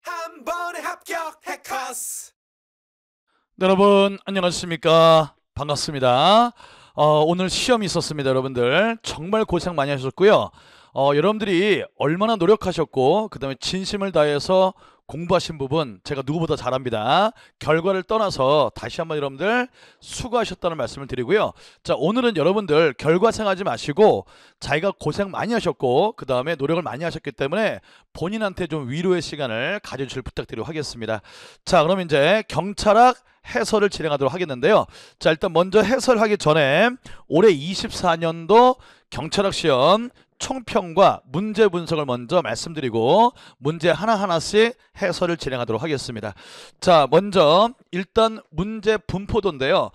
한 번에 합격 해커스. 네, 여러분 안녕하십니까, 반갑습니다. 오늘 시험이 있었습니다. 여러분들 정말 고생 많이 하셨고요. 여러분들이 얼마나 노력하셨고 그 다음에 진심을 다해서 공부하신 부분 제가 누구보다 잘합니다. 결과를 떠나서 다시 한번 여러분들 수고하셨다는 말씀을 드리고요. 자, 오늘은 여러분들 결과 생각하지 마시고 자기가 고생 많이 하셨고 그 다음에 노력을 많이 하셨기 때문에 본인한테 좀 위로의 시간을 가져주실 부탁드리도록 하겠습니다. 자, 그럼 이제 경찰학 해설을 진행하도록 하겠는데요. 자, 일단 먼저 해설하기 전에 올해 24년도 경찰학 시험 총평과 문제 분석을 먼저 말씀드리고 문제 하나하나씩 해설을 진행하도록 하겠습니다. 자, 먼저 일단 문제 분포도인데요.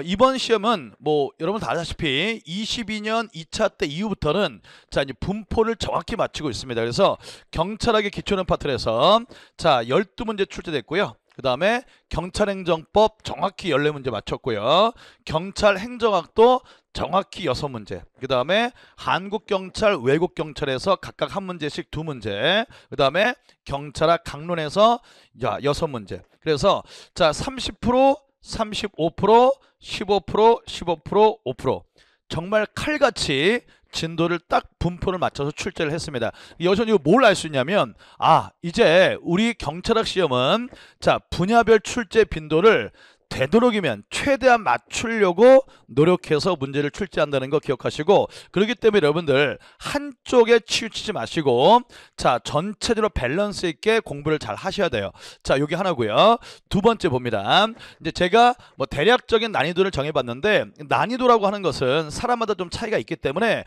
이번 시험은 뭐 여러분 다 아시다시피 22년 2차 때 이후부터는 자, 이제 분포를 정확히 맞추고 있습니다. 그래서 경찰학의 기초는 파트에서 자, 12문제 출제됐고요. 그 다음에 경찰행정법 정확히 14문제 맞췄고요. 경찰행정학도 정확히 6문제. 그 다음에 한국경찰, 외국경찰에서 각각 한 문제씩 2문제. 그 다음에 경찰학 강론에서 6문제. 그래서 자, 30%, 35%, 15%, 15%, 5%. 정말 칼같이 진도를 딱 분포를 맞춰서 출제를 했습니다. 여기서 이거 뭘 알 수 있냐면, 이제 우리 경찰학 시험은 자, 분야별 출제 빈도를 되도록이면 최대한 맞추려고 노력해서 문제를 출제한다는 거 기억하시고, 그렇기 때문에 여러분들 한쪽에 치우치지 마시고 자, 전체적으로 밸런스 있게 공부를 잘 하셔야 돼요. 자, 여기 하나고요. 두 번째 봅니다. 이제 제가 뭐 대략적인 난이도를 정해봤는데 난이도라고 하는 것은 사람마다 좀 차이가 있기 때문에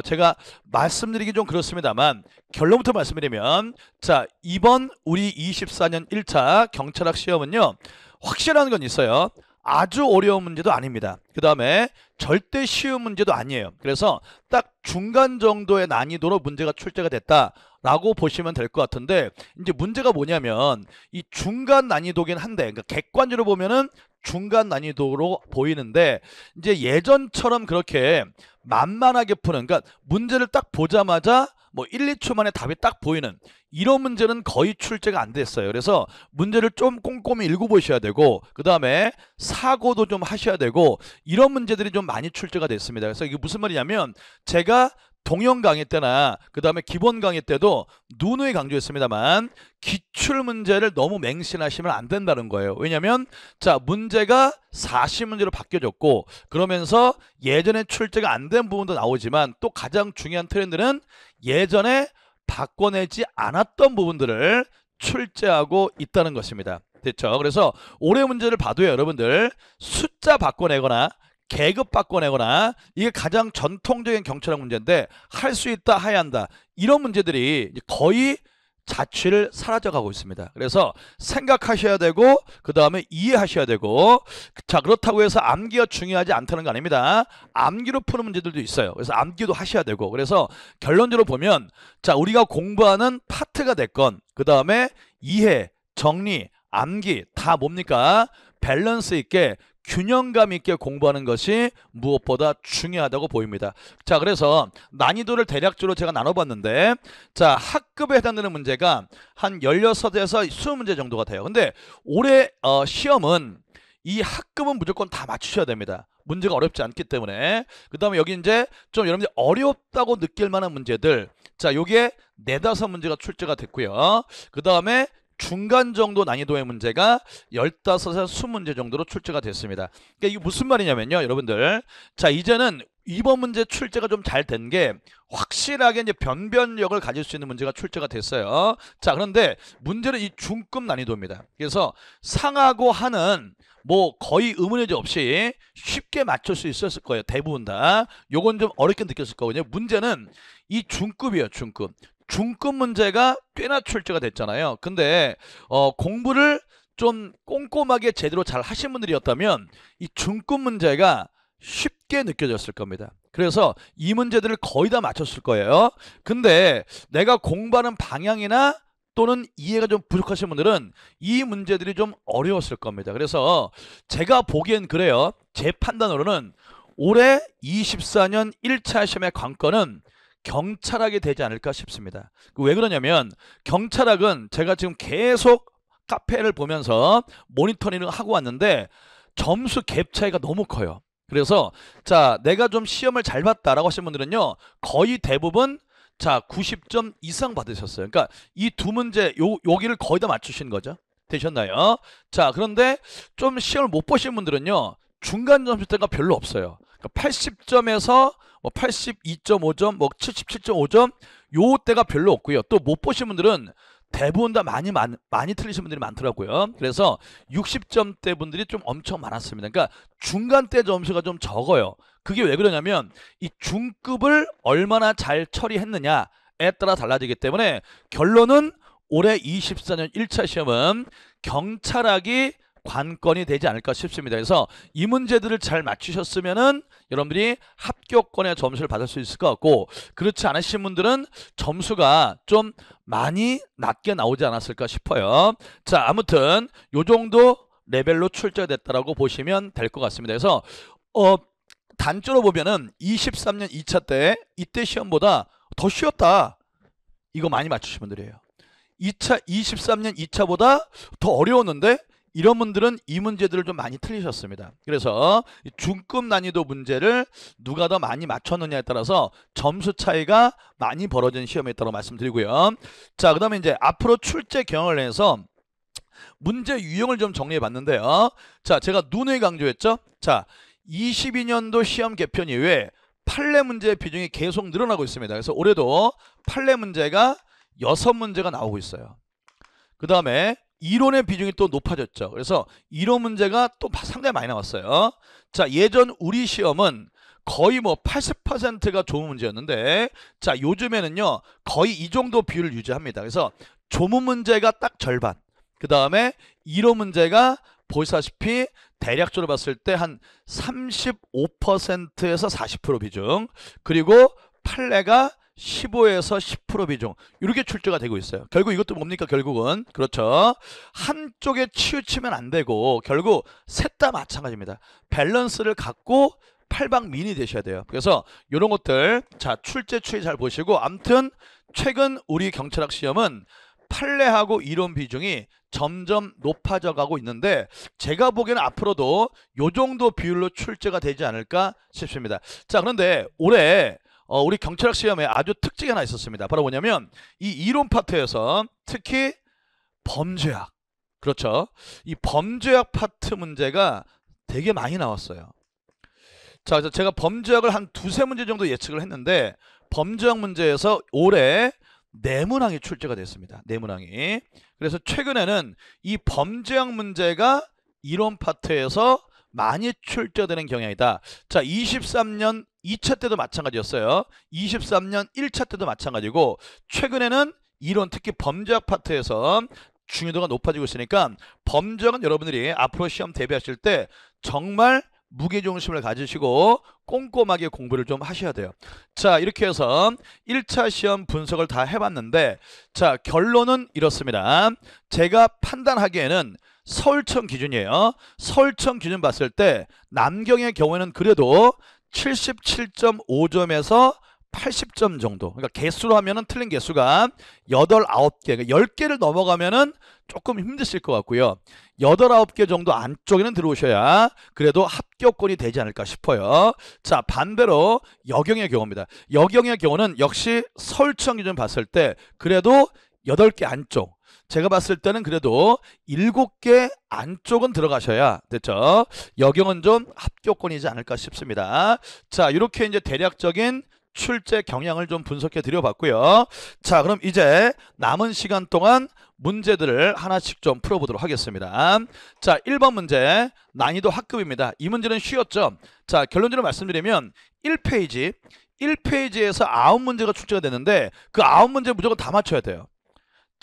제가 말씀드리기 좀 그렇습니다만 결론부터 말씀드리면 자, 이번 우리 24년 1차 경찰학 시험은요, 확실한 건 있어요. 아주 어려운 문제도 아닙니다. 그 다음에 절대 쉬운 문제도 아니에요. 그래서 딱 중간 정도의 난이도로 문제가 출제가 됐다라고 보시면 될 것 같은데, 이제 문제가 뭐냐면 이 중간 난이도긴 한데, 그러니까 객관적으로 보면은 중간 난이도로 보이는데 이제 예전처럼 그렇게 만만하게 푸는, 그러니까 문제를 딱 보자마자 뭐 1, 2초 만에 답이 딱 보이는 이런 문제는 거의 출제가 안 됐어요. 그래서 문제를 좀 꼼꼼히 읽어보셔야 되고 그 다음에 사고도 좀 하셔야 되고 이런 문제들이 좀 많이 출제가 됐습니다. 그래서 이게 무슨 말이냐면 제가 동영 강의 때나 그 다음에 기본 강의 때도 누누이 강조했습니다만 기출 문제를 너무 맹신하시면 안 된다는 거예요. 왜냐하면 자, 문제가 40문제로 바뀌어졌고 그러면서 예전에 출제가 안 된 부분도 나오지만 또 가장 중요한 트렌드는 예전에 바꿔내지 않았던 부분들을 출제하고 있다는 것입니다. 됐죠? 그래서 올해 문제를 봐도요, 여러분들 숫자 바꿔내거나 계급 바꿔내거나 이게 가장 전통적인 경찰학 문제인데 할 수 있다, 해야 한다 이런 문제들이 거의 자취를 사라져가고 있습니다. 그래서 생각하셔야 되고 그 다음에 이해하셔야 되고, 자, 그렇다고 해서 암기가 중요하지 않다는 거 아닙니다. 암기로 푸는 문제들도 있어요. 그래서 암기도 하셔야 되고, 그래서 결론적으로 보면 자, 우리가 공부하는 파트가 됐건 그 다음에 이해, 정리, 암기 다 뭡니까? 밸런스 있게 균형감 있게 공부하는 것이 무엇보다 중요하다고 보입니다. 자, 그래서 난이도를 대략적으로 제가 나눠봤는데 자, 학급에 해당되는 문제가 한 16에서 20문제 정도가 돼요. 근데 올해 시험은 이 학급은 무조건 다 맞추셔야 됩니다. 문제가 어렵지 않기 때문에. 그 다음에 여기 이제 좀 여러분들 어렵다고 느낄 만한 문제들, 자, 요게 4-5문제가 출제가 됐고요. 그 다음에 중간 정도 난이도의 문제가 15에서 20문제 정도로 출제가 됐습니다. 그러니까 이게 무슨 말이냐면요, 여러분들 자, 이제는 이번 문제 출제가 좀 잘 된 게 확실하게 이제 변변력을 가질 수 있는 문제가 출제가 됐어요. 자, 그런데 문제는 이 중급 난이도입니다. 그래서 상하고 하는 뭐 거의 의문의 저 없이 쉽게 맞출 수 있었을 거예요. 대부분 다. 요건 좀 어렵게 느꼈을 거거든요. 문제는 이 중급이에요. 중급 문제가 꽤나 출제가 됐잖아요. 근데 공부를 좀 꼼꼼하게 제대로 잘 하신 분들이었다면 이 중급 문제가 쉽게 느껴졌을 겁니다. 그래서 이 문제들을 거의 다 맞췄을 거예요. 근데 내가 공부하는 방향이나 또는 이해가 좀 부족하신 분들은 이 문제들이 좀 어려웠을 겁니다. 그래서 제가 보기엔 그래요. 제 판단으로는 올해 24년 1차 시험의 관건은 경찰학이 되지 않을까 싶습니다. 왜 그러냐면 경찰학은 제가 지금 계속 카페를 보면서 모니터링을 하고 왔는데 점수 갭 차이가 너무 커요. 그래서 자, 내가 좀 시험을 잘 봤다라고 하신 분들은요, 거의 대부분 자 90점 이상 받으셨어요. 그러니까 이 두 문제 여기를 거의 다 맞추신 거죠. 되셨나요? 자, 그런데 좀 시험을 못 보신 분들은요, 중간 점수대가 별로 없어요. 그러니까 80점에서 뭐 82.5점, 뭐 77.5점 요 때가 별로 없고요. 또 못 보신 분들은 대부분 다 많이 틀리신 분들이 많더라고요. 그래서 60점대 분들이 좀 엄청 많았습니다. 그러니까 중간대 점수가 좀 적어요. 그게 왜 그러냐면 이 중급을 얼마나 잘 처리했느냐에 따라 달라지기 때문에 결론은 올해 24년 1차 시험은 경찰학이 관건이 되지 않을까 싶습니다. 그래서 이 문제들을 잘 맞추셨으면은 여러분들이 합격권의 점수를 받을 수 있을 것 같고, 그렇지 않으신 분들은 점수가 좀 많이 낮게 나오지 않았을까 싶어요. 자, 아무튼 요 정도 레벨로 출제가 됐다라고 보시면 될 것 같습니다. 그래서 단적으로 보면은 23년 2차 때 이때 시험보다 더 쉬웠다, 이거 많이 맞추신 분들이에요. 23년 2차보다 더 어려웠는데 이런 분들은 이 문제들을 좀 많이 틀리셨습니다. 그래서 중급 난이도 문제를 누가 더 많이 맞췄느냐에 따라서 점수 차이가 많이 벌어진 시험에 있다고 말씀드리고요. 자, 그 다음에 이제 앞으로 출제 경향을 내서 문제 유형을 좀 정리해 봤는데요. 자, 제가 누누이 강조했죠. 자, 22년도 시험 개편 이후에 판례 문제의 비중이 계속 늘어나고 있습니다. 그래서 올해도 판례 문제가 6문제가 나오고 있어요. 그 다음에 이론의 비중이 또 높아졌죠. 그래서 이론 문제가 또 상당히 많이 나왔어요. 자, 예전 우리 시험은 거의 뭐 80%가 조문 문제였는데, 자, 요즘에는요 거의 이 정도 비율을 유지합니다. 그래서 조문 문제가 딱 절반, 그 다음에 이론 문제가 보시다시피 대략적으로 봤을 때 한 35%에서 40% 비중, 그리고 판례가 15에서 10% 비중, 이렇게 출제가 되고 있어요. 결국 이것도 뭡니까? 결국은 그렇죠, 한쪽에 치우치면 안 되고 결국 셋 다 마찬가지입니다. 밸런스를 갖고 팔방민이 되셔야 돼요. 그래서 이런 것들 자 출제 추이 잘 보시고, 아무튼 최근 우리 경찰학 시험은 판례하고 이론 비중이 점점 높아져 가고 있는데, 제가 보기에는 앞으로도 요 정도 비율로 출제가 되지 않을까 싶습니다. 자, 그런데 올해 우리 경찰학 시험에 아주 특징이 하나 있었습니다. 바로 뭐냐면 이 이론 파트에서 특히 범죄학, 그렇죠, 이 범죄학 파트 문제가 되게 많이 나왔어요. 자, 그래서 제가 범죄학을 한 두세 문제 정도 예측을 했는데 범죄학 문제에서 올해 내문항이 출제가 됐습니다. 내문항이. 그래서 최근에는 이 범죄학 문제가 이론 파트에서 많이 출제되는 경향이다. 자, 23년 2차 때도 마찬가지였어요. 23년 1차 때도 마찬가지고, 최근에는 이론 특히 범죄학 파트에서 중요도가 높아지고 있으니까 범죄학은 여러분들이 앞으로 시험 대비하실 때 정말 무게중심을 가지시고 꼼꼼하게 공부를 좀 하셔야 돼요. 자, 이렇게 해서 1차 시험 분석을 다 해봤는데, 자, 결론은 이렇습니다. 제가 판단하기에는 서울청 기준이에요. 서울청 기준 봤을 때 남경의 경우에는 그래도 77.5점에서 80점 정도. 그러니까 개수로 하면은 틀린 개수가 8, 9개. 그러니까 10개를 넘어가면은 조금 힘드실 것 같고요. 8, 9개 정도 안쪽에는 들어오셔야 그래도 합격권이 되지 않을까 싶어요. 자, 반대로 여경의 경우입니다. 여경의 경우는 역시 서울청 기준 봤을 때 그래도 8개 안쪽. 제가 봤을 때는 그래도 7개 안쪽은 들어가셔야 됐죠. 여경은 좀 합격권이지 않을까 싶습니다. 자, 이렇게 이제 대략적인 출제 경향을 좀 분석해 드려봤고요. 자, 그럼 이제 남은 시간 동안 문제들을 하나씩 좀 풀어보도록 하겠습니다. 자, 1번 문제 난이도 학급입니다. 이 문제는 쉬웠죠. 자, 결론적으로 말씀드리면 1페이지에서 9문제가 출제가 되는데 그 9문제 무조건 다 맞춰야 돼요.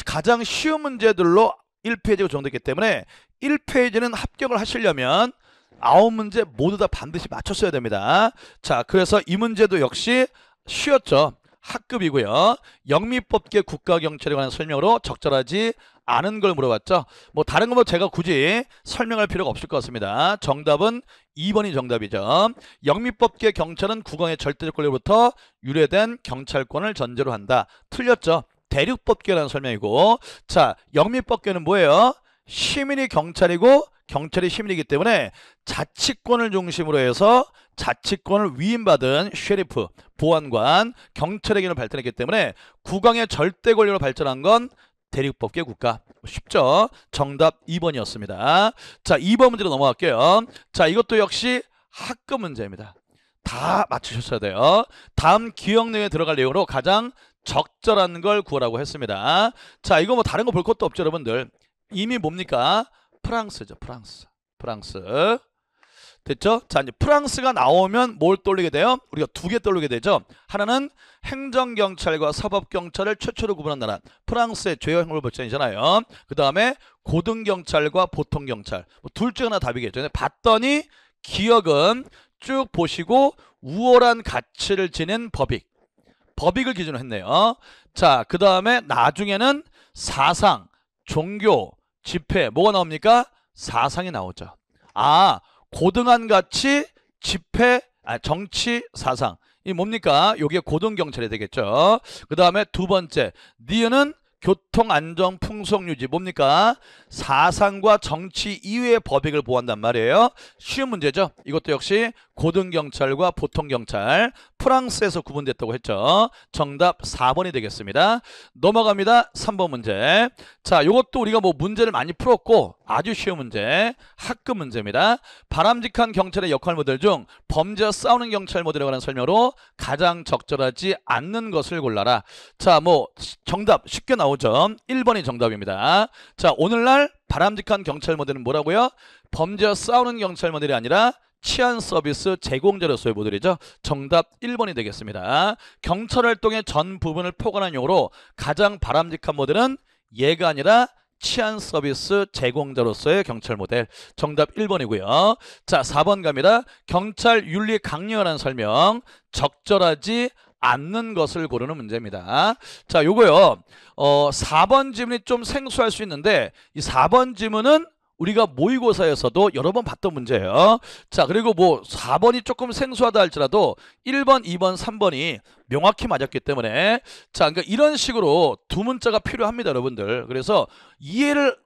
가장 쉬운 문제들로 1페이지가 구성되기 때문에 1페이지는 합격을 하시려면 9문제 모두 다 반드시 맞췄어야 됩니다. 자, 그래서 이 문제도 역시 쉬웠죠. 하급이고요. 영미법계 국가경찰에 관한 설명으로 적절하지 않은 걸 물어봤죠. 뭐 다른 거 뭐 제가 굳이 설명할 필요가 없을 것 같습니다. 정답은 2번이 정답이죠. 영미법계 경찰은 국왕의 절대적 권리로부터 유래된 경찰권을 전제로 한다. 틀렸죠. 대륙법계라는 설명이고, 자, 영미법계는 뭐예요? 시민이 경찰이고 경찰이 시민이기 때문에 자치권을 중심으로 해서 자치권을 위임받은 셰리프, 보안관, 경찰의 기능을 발전했기 때문에 국왕의 절대 권리로 발전한 건 대륙법계 국가. 쉽죠? 정답 2번이었습니다. 자, 2번 문제로 넘어갈게요. 자, 이것도 역시 학급 문제입니다. 다 맞추셨어야 돼요. 다음 기억 내용에 들어갈 내용으로 가장 적절한 걸 구하라고 했습니다. 자, 이거 뭐 다른 거 볼 것도 없죠, 여러분들. 이미 뭡니까? 프랑스죠, 프랑스. 프랑스. 됐죠? 자, 이제 프랑스가 나오면 뭘 떠올리게 돼요? 우리가 두 개 떠올리게 되죠. 하나는 행정경찰과 사법경찰을 최초로 구분한 나라, 프랑스의 죄와 형벌 법전이잖아요. 그 다음에 고등경찰과 보통경찰, 뭐 둘 중 하나 답이겠죠. 근데 봤더니 기억은 쭉 보시고 우월한 가치를 지닌 법익을 기준으로 했네요. 자, 그 다음에 나중에는 사상, 종교, 집회, 뭐가 나옵니까? 사상이 나오죠. 아, 고등한 가치, 집회, 정치, 사상. 이 뭡니까? 요게 고등경찰이 되겠죠. 그 다음에 두 번째, 니은은 교통, 안전, 풍속, 유지. 뭡니까? 사상과 정치 이외의 법익을 보호한단 말이에요. 쉬운 문제죠. 이것도 역시 고등경찰과 보통경찰, 프랑스에서 구분됐다고 했죠. 정답 4번이 되겠습니다. 넘어갑니다. 3번 문제. 자, 이것도 우리가 뭐 문제를 많이 풀었고 아주 쉬운 문제, 학급 문제입니다. 바람직한 경찰의 역할 모델 중 범죄와 싸우는 경찰 모델에 관한 설명으로 가장 적절하지 않는 것을 골라라. 자, 뭐 정답 쉽게 나오죠. 1번이 정답입니다. 자, 오늘날 바람직한 경찰 모델은 뭐라고요? 범죄와 싸우는 경찰 모델이 아니라 치안 서비스 제공자로서의 모델이죠. 정답 1번이 되겠습니다. 경찰 활동의 전 부분을 포괄한 용어로 가장 바람직한 모델은 얘가 아니라 치안 서비스 제공자로서의 경찰 모델. 정답 1번이고요. 자, 4번 갑니다. 경찰 윤리 강령이라는 설명, 적절하지 않는 것을 고르는 문제입니다. 자, 요거요. 4번 지문이 좀 생소할 수 있는데 이 4번 지문은 우리가 모의고사에서도 여러 번 봤던 문제예요. 자, 그리고 뭐 4번이 조금 생소하다 할지라도 1번, 2번, 3번이 명확히 맞았기 때문에 자, 그러니까 이런 식으로 두 문자가 필요합니다, 여러분들. 그래서 이해를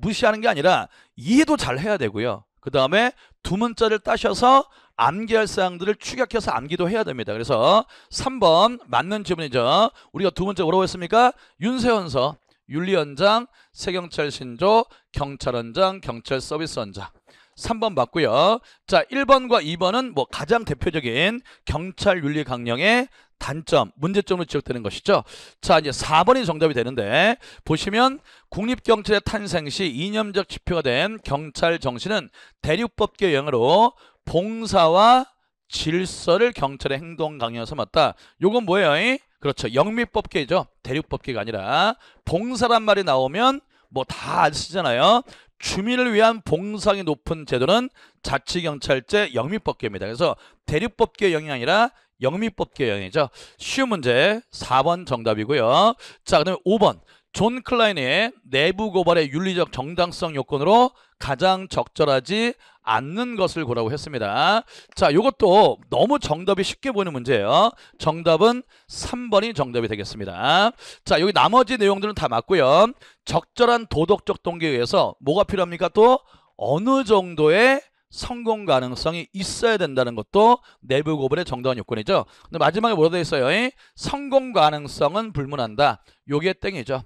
무시하는 게 아니라 이해도 잘 해야 되고요. 그 다음에 두 문자를 따셔서 암기할 사항들을 축약해서 암기도 해야 됩니다. 그래서 3번 맞는 지문이죠. 우리가 두 문자 뭐라고 했습니까? 윤세원서, 윤리원장, 세경찰 신조, 경찰원장, 경찰서비스원장. 3번 맞고요. 자, 1번과 2번은 뭐 가장 대표적인 경찰 윤리 강령의 단점, 문제점으로 지적되는 것이죠. 자, 이제 4번이 정답이 되는데 보시면 국립경찰의 탄생 시 이념적 지표가 된 경찰 정신은 대륙법계 영향으로 봉사와 질서를 경찰의 행동 강령에 삼았다. 요건 뭐예요? 그렇죠. 영미법계죠. 대륙법계가 아니라 봉사란 말이 나오면 뭐 다 쓰잖아요. 주민을 위한 봉상이 높은 제도는 자치경찰제 영미법계입니다. 그래서 대륙법계 영향이 아니라 영미법계 영향이죠. 쉬운 문제 4번 정답이고요. 자, 그다음에 5번. 존 클라인의 내부 고발의 윤리적 정당성 요건으로 가장 적절하지 않는 것을 고라고 했습니다. 자, 이것도 너무 정답이 쉽게 보이는 문제예요. 정답은 3번이 정답이 되겠습니다. 자, 여기 나머지 내용들은 다 맞고요. 적절한 도덕적 동기에 의해서 뭐가 필요합니까? 또 어느 정도의 성공 가능성이 있어야 된다는 것도 내부 고발의 정당한 요건이죠. 근데 마지막에 뭐라고 되어 있어요? 성공 가능성은 불문한다. 요게 땡이죠.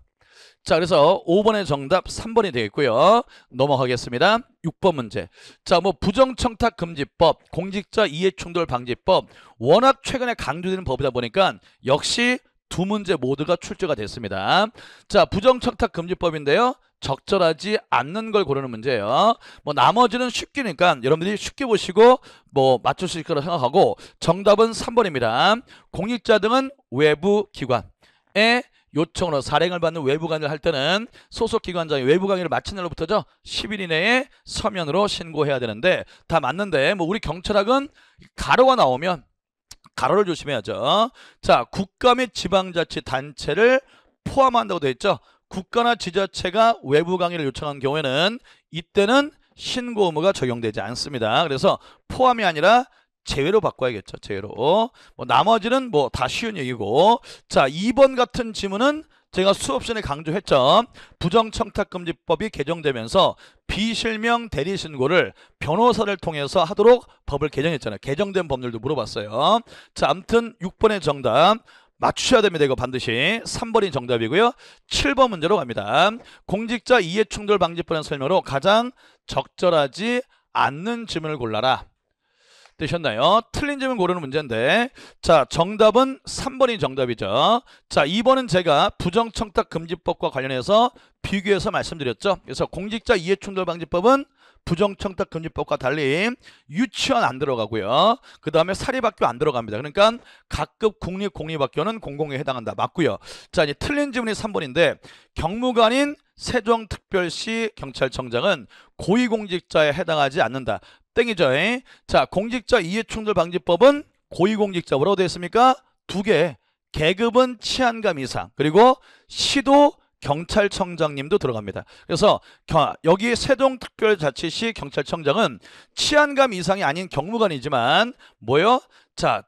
자, 그래서 5번의 정답 3번이 되겠고요. 넘어가겠습니다. 6번 문제. 자, 뭐 부정청탁 금지법, 공직자 이해충돌 방지법, 워낙 최근에 강조되는 법이다 보니까 역시 두 문제 모두가 출제가 됐습니다. 자, 부정청탁 금지법인데요. 적절하지 않는 걸 고르는 문제예요. 뭐 나머지는 쉽기니까 여러분들이 쉽게 보시고 뭐 맞출 수 있을 거라 생각하고 정답은 3번입니다. 공직자 등은 외부 기관에 요청으로 사령을 받는 외부 강의를 할 때는 소속 기관장이 외부 강의를 마친 날로부터죠. 10일 이내에 서면으로 신고해야 되는데 다 맞는데 뭐 우리 경찰학은 가로가 나오면 가로를 조심해야죠. 자, 국가 및 지방자치단체를 포함한다고 되어 있죠. 국가나 지자체가 외부 강의를 요청한 경우에는 이때는 신고 의무가 적용되지 않습니다. 그래서 포함이 아니라 제외로 바꿔야겠죠. 제외로. 뭐 나머지는 뭐 다 쉬운 얘기고. 자, 2번 같은 지문은 제가 수업 시간에 강조했죠. 부정청탁금지법이 개정되면서 비실명 대리신고를 변호사를 통해서 하도록 법을 개정했잖아요. 개정된 법률도 물어봤어요. 자, 아무튼 6번의 정답 맞추셔야 됩니다. 이거 반드시 3번이 정답이고요. 7번 문제로 갑니다. 공직자 이해충돌 방지법의 설명으로 가장 적절하지 않는 지문을 골라라. 되셨나요? 틀린 질문 고르는 문제인데, 자, 정답은 3번이 정답이죠. 자, 2번은 제가 부정청탁금지법과 관련해서 비교해서 말씀드렸죠. 그래서 공직자 이해충돌방지법은 부정청탁금지법과 달리 유치원 안 들어가고요. 그 다음에 사립학교 안 들어갑니다. 그러니까 각급 공립학교는 공공에 해당한다. 맞고요. 자, 이제 틀린 질문이 3번인데, 경무관인 세종특별시 경찰청장은 고위공직자에 해당하지 않는다. 땡이죠. 자, 공직자 이해충돌방지법은 고위공직자 뭐라고 되어 있습니까? 2개. 계급은 치안감 이상. 그리고 시도 경찰청장님도 들어갑니다. 그래서 여기 세종특별자치시 경찰청장은 치안감 이상이 아닌 경무관이지만 뭐요? 자,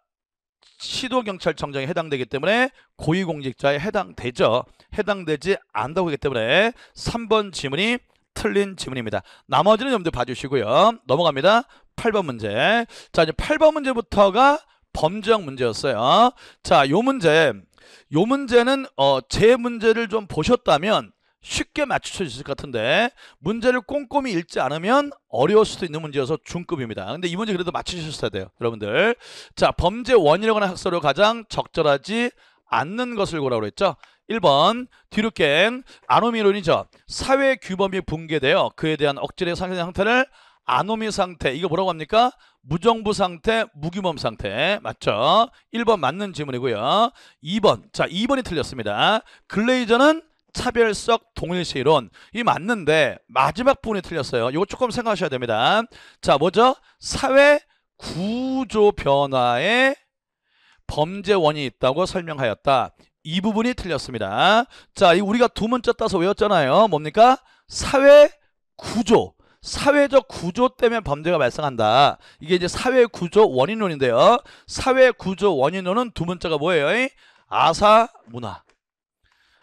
시도경찰청장에 해당되기 때문에 고위공직자에 해당되죠. 해당되지 않다고 하기 때문에 3번 지문이 틀린 지문입니다. 나머지는 여러분들 봐주시고요. 넘어갑니다. 8번 문제. 자, 이제 8번 문제부터가 범죄형 문제였어요. 자, 요 문제는 제 문제를 좀 보셨다면 쉽게 맞추실 수 있을 것 같은데, 문제를 꼼꼼히 읽지 않으면 어려울 수도 있는 문제여서 중급입니다. 근데 이 문제 그래도 맞추셨어야 돼요, 여러분들. 자, 범죄 원인에 관한 학설로 가장 적절하지 않는 것을 고라고 했죠. 1번 뒤로 깬 아노미론이죠. 사회 규범이 붕괴되어 그에 대한 억지의 상태를 아노미 상태, 이거 뭐라고 합니까? 무정부 상태, 무규범 상태. 맞죠? 1번 맞는 지문이고요. 2번, 자, 2번이 틀렸습니다. 글레이저는 차별적 동일시 이론, 이 맞는데 마지막 부분이 틀렸어요. 이거 조금 생각하셔야 됩니다. 자, 뭐죠? 사회 구조 변화에 범죄 원인이 있다고 설명하였다. 이 부분이 틀렸습니다. 자, 우리가 두 문자 따서 외웠잖아요. 뭡니까? 사회 구조. 사회적 구조 때문에 범죄가 발생한다. 이게 이제 사회 구조 원인론인데요. 사회 구조 원인론은 두 문자가 뭐예요? 아사문화.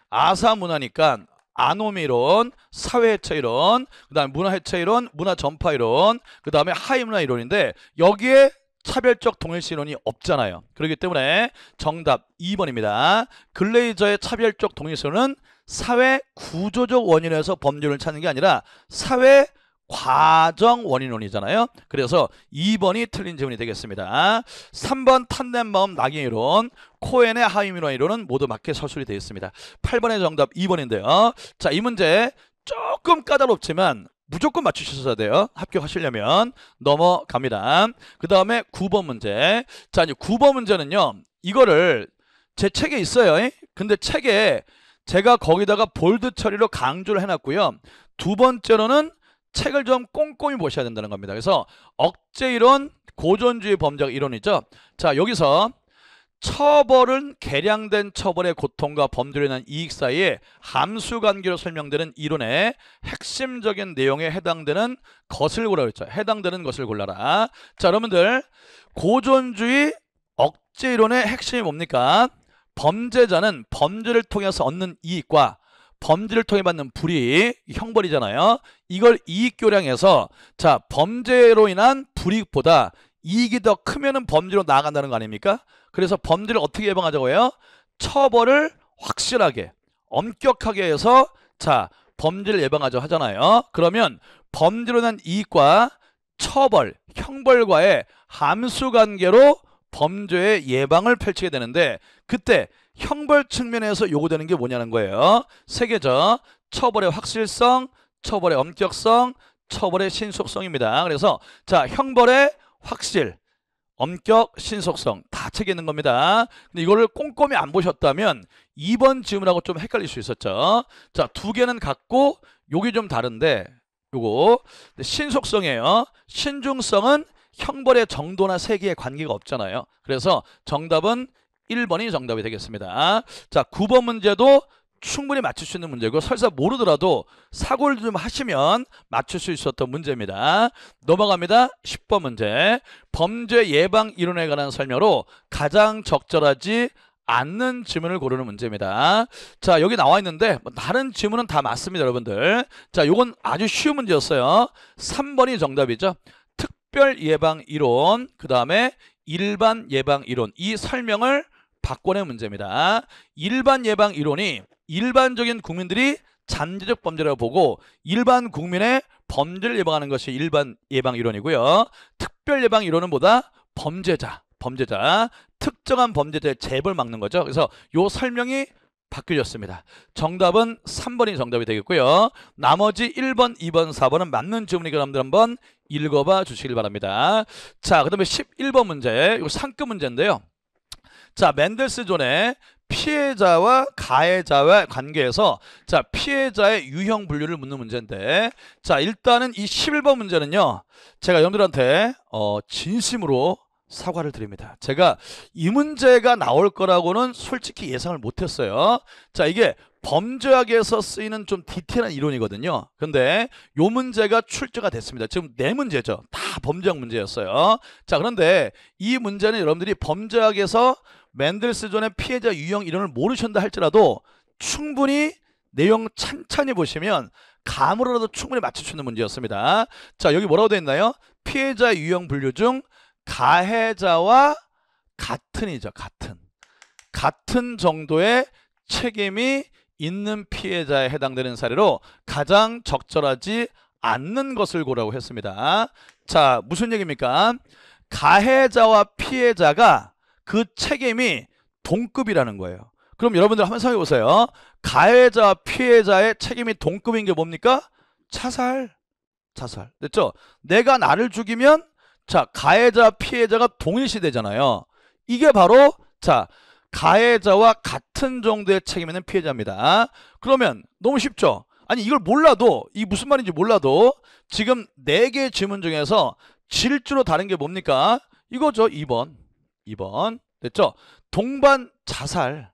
아사문화니까 아노미론, 사회해체이론, 그 다음에 문화해체이론, 문화전파이론, 그 다음에 하이문화이론인데 여기에 차별적 동일시론이 없잖아요. 그렇기 때문에 정답 2번입니다. 글레이저의 차별적 동일시론은 사회 구조적 원인에서 범죄를 찾는 게 아니라 사회 과정 원인론이잖아요. 그래서 2번이 틀린 질문이 되겠습니다. 3번 탄넨바움 낙인이론, 코엔의 하이민화 이론은 모두 맞게 서술이 되어 있습니다. 8번의 정답 2번인데요. 자, 이 문제 조금 까다롭지만 무조건 맞추셔야 돼요. 합격하시려면. 넘어갑니다. 그 다음에 9번 문제. 자, 이제 9번 문제는요, 이거를 제 책에 있어요. 근데 책에 제가 거기다가 볼드 처리로 강조를 해놨고요. 두 번째로는 책을 좀 꼼꼼히 보셔야 된다는 겁니다. 그래서 억제이론, 고전주의 범죄 이론이죠. 자, 여기서 처벌은 개량된 처벌의 고통과 범죄로 인한 이익 사이에 함수관계로 설명되는 이론의 핵심적인 내용에 해당되는 것을 고르라고 했죠. 해당되는 것을 골라라. 자, 여러분들, 고전주의 억제이론의 핵심이 뭡니까? 범죄자는 범죄를 통해서 얻는 이익과 범죄를 통해 받는 불이익, 형벌이잖아요. 이걸 이익교량해서, 자, 범죄로 인한 불이익보다 이익이 더 크면은 범죄로 나아간다는 거 아닙니까? 그래서 범죄를 어떻게 예방하자고 해요? 처벌을 확실하게, 엄격하게 해서, 자, 범죄를 예방하자고 하잖아요. 그러면 범죄로 인한 이익과 처벌, 형벌과의 함수관계로 범죄의 예방을 펼치게 되는데, 그때 형벌 측면에서 요구되는 게 뭐냐는 거예요. 세 개죠. 처벌의 확실성, 처벌의 엄격성, 처벌의 신속성입니다. 그래서 자, 형벌의 확실, 엄격, 신속성 다 책에 있는 겁니다. 근데 이거를 꼼꼼히 안 보셨다면 2번 질문하고 좀 헷갈릴 수 있었죠. 자, 두 개는 같고 요게 좀 다른데, 요거 신속성이에요. 신중성은 형벌의 정도나 세기에 관계가 없잖아요. 그래서 정답은 1번이 정답이 되겠습니다. 자, 9번 문제도 충분히 맞출 수 있는 문제고 설사 모르더라도 사고를 좀 하시면 맞출 수 있었던 문제입니다. 넘어갑니다. 10번 문제. 범죄 예방 이론에 관한 설명으로 가장 적절하지 않는 지문을 고르는 문제입니다. 자, 여기 나와 있는데 다른 지문은 다 맞습니다, 여러분들. 자, 요건 아주 쉬운 문제였어요. 3번이 정답이죠. 특별 예방 이론, 그 다음에 일반 예방 이론, 이 설명을 바꿔낸 문제입니다. 일반 예방 이론이 일반적인 국민들이 잠재적 범죄라고 보고 일반 국민의 범죄를 예방하는 것이 일반 예방 이론이고요. 특별 예방 이론은 뭐다? 범죄자, 특정한 범죄자의 재벌 막는 거죠. 그래서 요 설명이 바뀌어졌습니다. 정답은 3번이 정답이 되겠고요. 나머지 1번, 2번, 4번은 맞는 질문이니까 여러분들 한번 읽어봐 주시길 바랍니다. 자, 그 다음에 11번 문제, 이거 상급 문제인데요. 자, 맨델스존의 피해자와 가해자의 관계에서 자, 피해자의 유형 분류를 묻는 문제인데, 자, 일단은 이 11번 문제는요, 제가 여러분들한테 진심으로 사과를 드립니다. 제가 이 문제가 나올 거라고는 솔직히 예상을 못했어요. 자, 이게 범죄학에서 쓰이는 좀 디테일한 이론이거든요. 근데 요 문제가 출제가 됐습니다. 지금 4문제죠. 다 범죄학 문제였어요. 자, 그런데 이 문제는 여러분들이 범죄학에서 맨델스존의 피해자 유형 이론을 모르신다 할지라도 충분히 내용 찬찬히 보시면 감으로라도 충분히 맞출 수 있는 문제였습니다. 자, 여기 뭐라고 되어 있나요? 피해자 유형 분류 중 가해자와 같은이죠. 같은 정도의 책임이 있는 피해자에 해당되는 사례로 가장 적절하지 않는 것을 고르라고 했습니다. 자, 무슨 얘기입니까? 가해자와 피해자가 그 책임이 동급이라는 거예요. 그럼 여러분들 한번 생각해 보세요. 가해자와 피해자의 책임이 동급인 게 뭡니까? 자살. 됐죠? 내가 나를 죽이면 자, 가해자 피해자가 동일시 되잖아요. 이게 바로 자, 가해자와 같은 정도의 책임 있는 피해자입니다. 그러면 너무 쉽죠? 아니, 이걸 몰라도, 이 무슨 말인지 몰라도 지금 4개의 질문 중에서 질주로 다른 게 뭡니까? 이거죠. 2번. 됐죠? 동반 자살.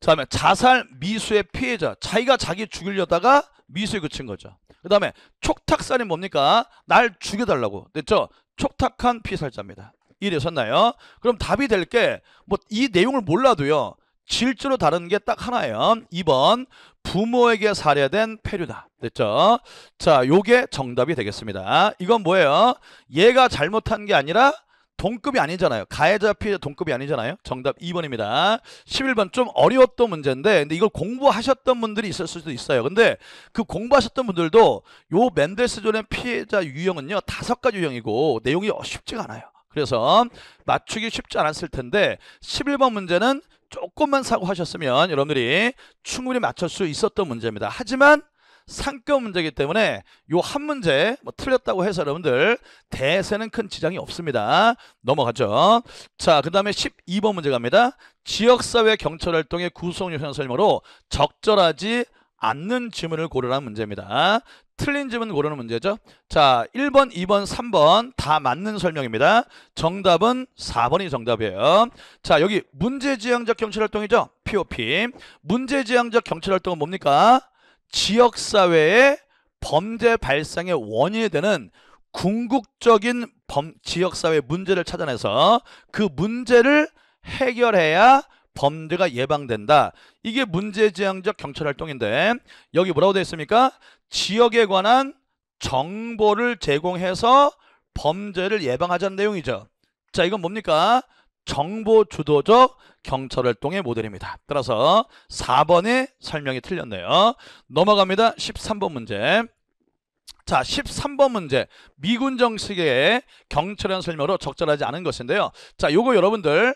그 다음에 자살 미수의 피해자. 자기가 자기 죽이려다가 미수에 그친 거죠. 그 다음에 촉탁살인 뭡니까? 날 죽여달라고. 됐죠? 촉탁한 피살자입니다. 이해되셨나요? 그럼 답이 될 게 뭐 이 내용을 몰라도요, 질주로 다른 게 딱 하나예요. 2번 부모에게 살해된 폐류다. 됐죠? 자, 요게 정답이 되겠습니다. 이건 뭐예요? 얘가 잘못한 게 아니라 동급이 아니잖아요. 가해자 피해자 동급이 아니잖아요. 정답 2번입니다. 11번 좀 어려웠던 문제인데, 근데 이걸 공부하셨던 분들이 있을 수도 있어요. 근데 그 공부하셨던 분들도 요 맨델스존의 피해자 유형은요 5가지 유형이고 내용이 쉽지가 않아요. 그래서 맞추기 쉽지 않았을 텐데 11번 문제는 조금만 사고하셨으면 여러분들이 충분히 맞출 수 있었던 문제입니다. 하지만 상급 문제이기 때문에 요 한 문제 뭐 틀렸다고 해서 여러분들 대세는 큰 지장이 없습니다. 넘어가죠. 자, 그 다음에 12번 문제 갑니다. 지역사회 경찰활동의 구성요소나 설명으로 적절하지 않는 지문을 고르라는 문제입니다. 틀린 지문 고르는 문제죠. 자, 1번, 2번, 3번 다 맞는 설명입니다. 정답은 4번이 정답이에요. 자, 여기 문제지향적 경찰활동이죠. POP. 문제지향적 경찰활동은 뭡니까? 지역사회의 범죄 발생의 원인이 되는 궁극적인 지역사회 문제를 찾아내서 그 문제를 해결해야 범죄가 예방된다. 이게 문제지향적 경찰활동인데 여기 뭐라고 되어 있습니까? 지역에 관한 정보를 제공해서 범죄를 예방하자는 내용이죠. 자, 이건 뭡니까? 정보 주도적 경찰활동의 모델입니다. 따라서 4번의 설명이 틀렸네요. 넘어갑니다. 13번 문제. 자, 13번 문제. 미군 정식의 경찰관 설명으로 적절하지 않은 것인데요. 자, 요거 여러분들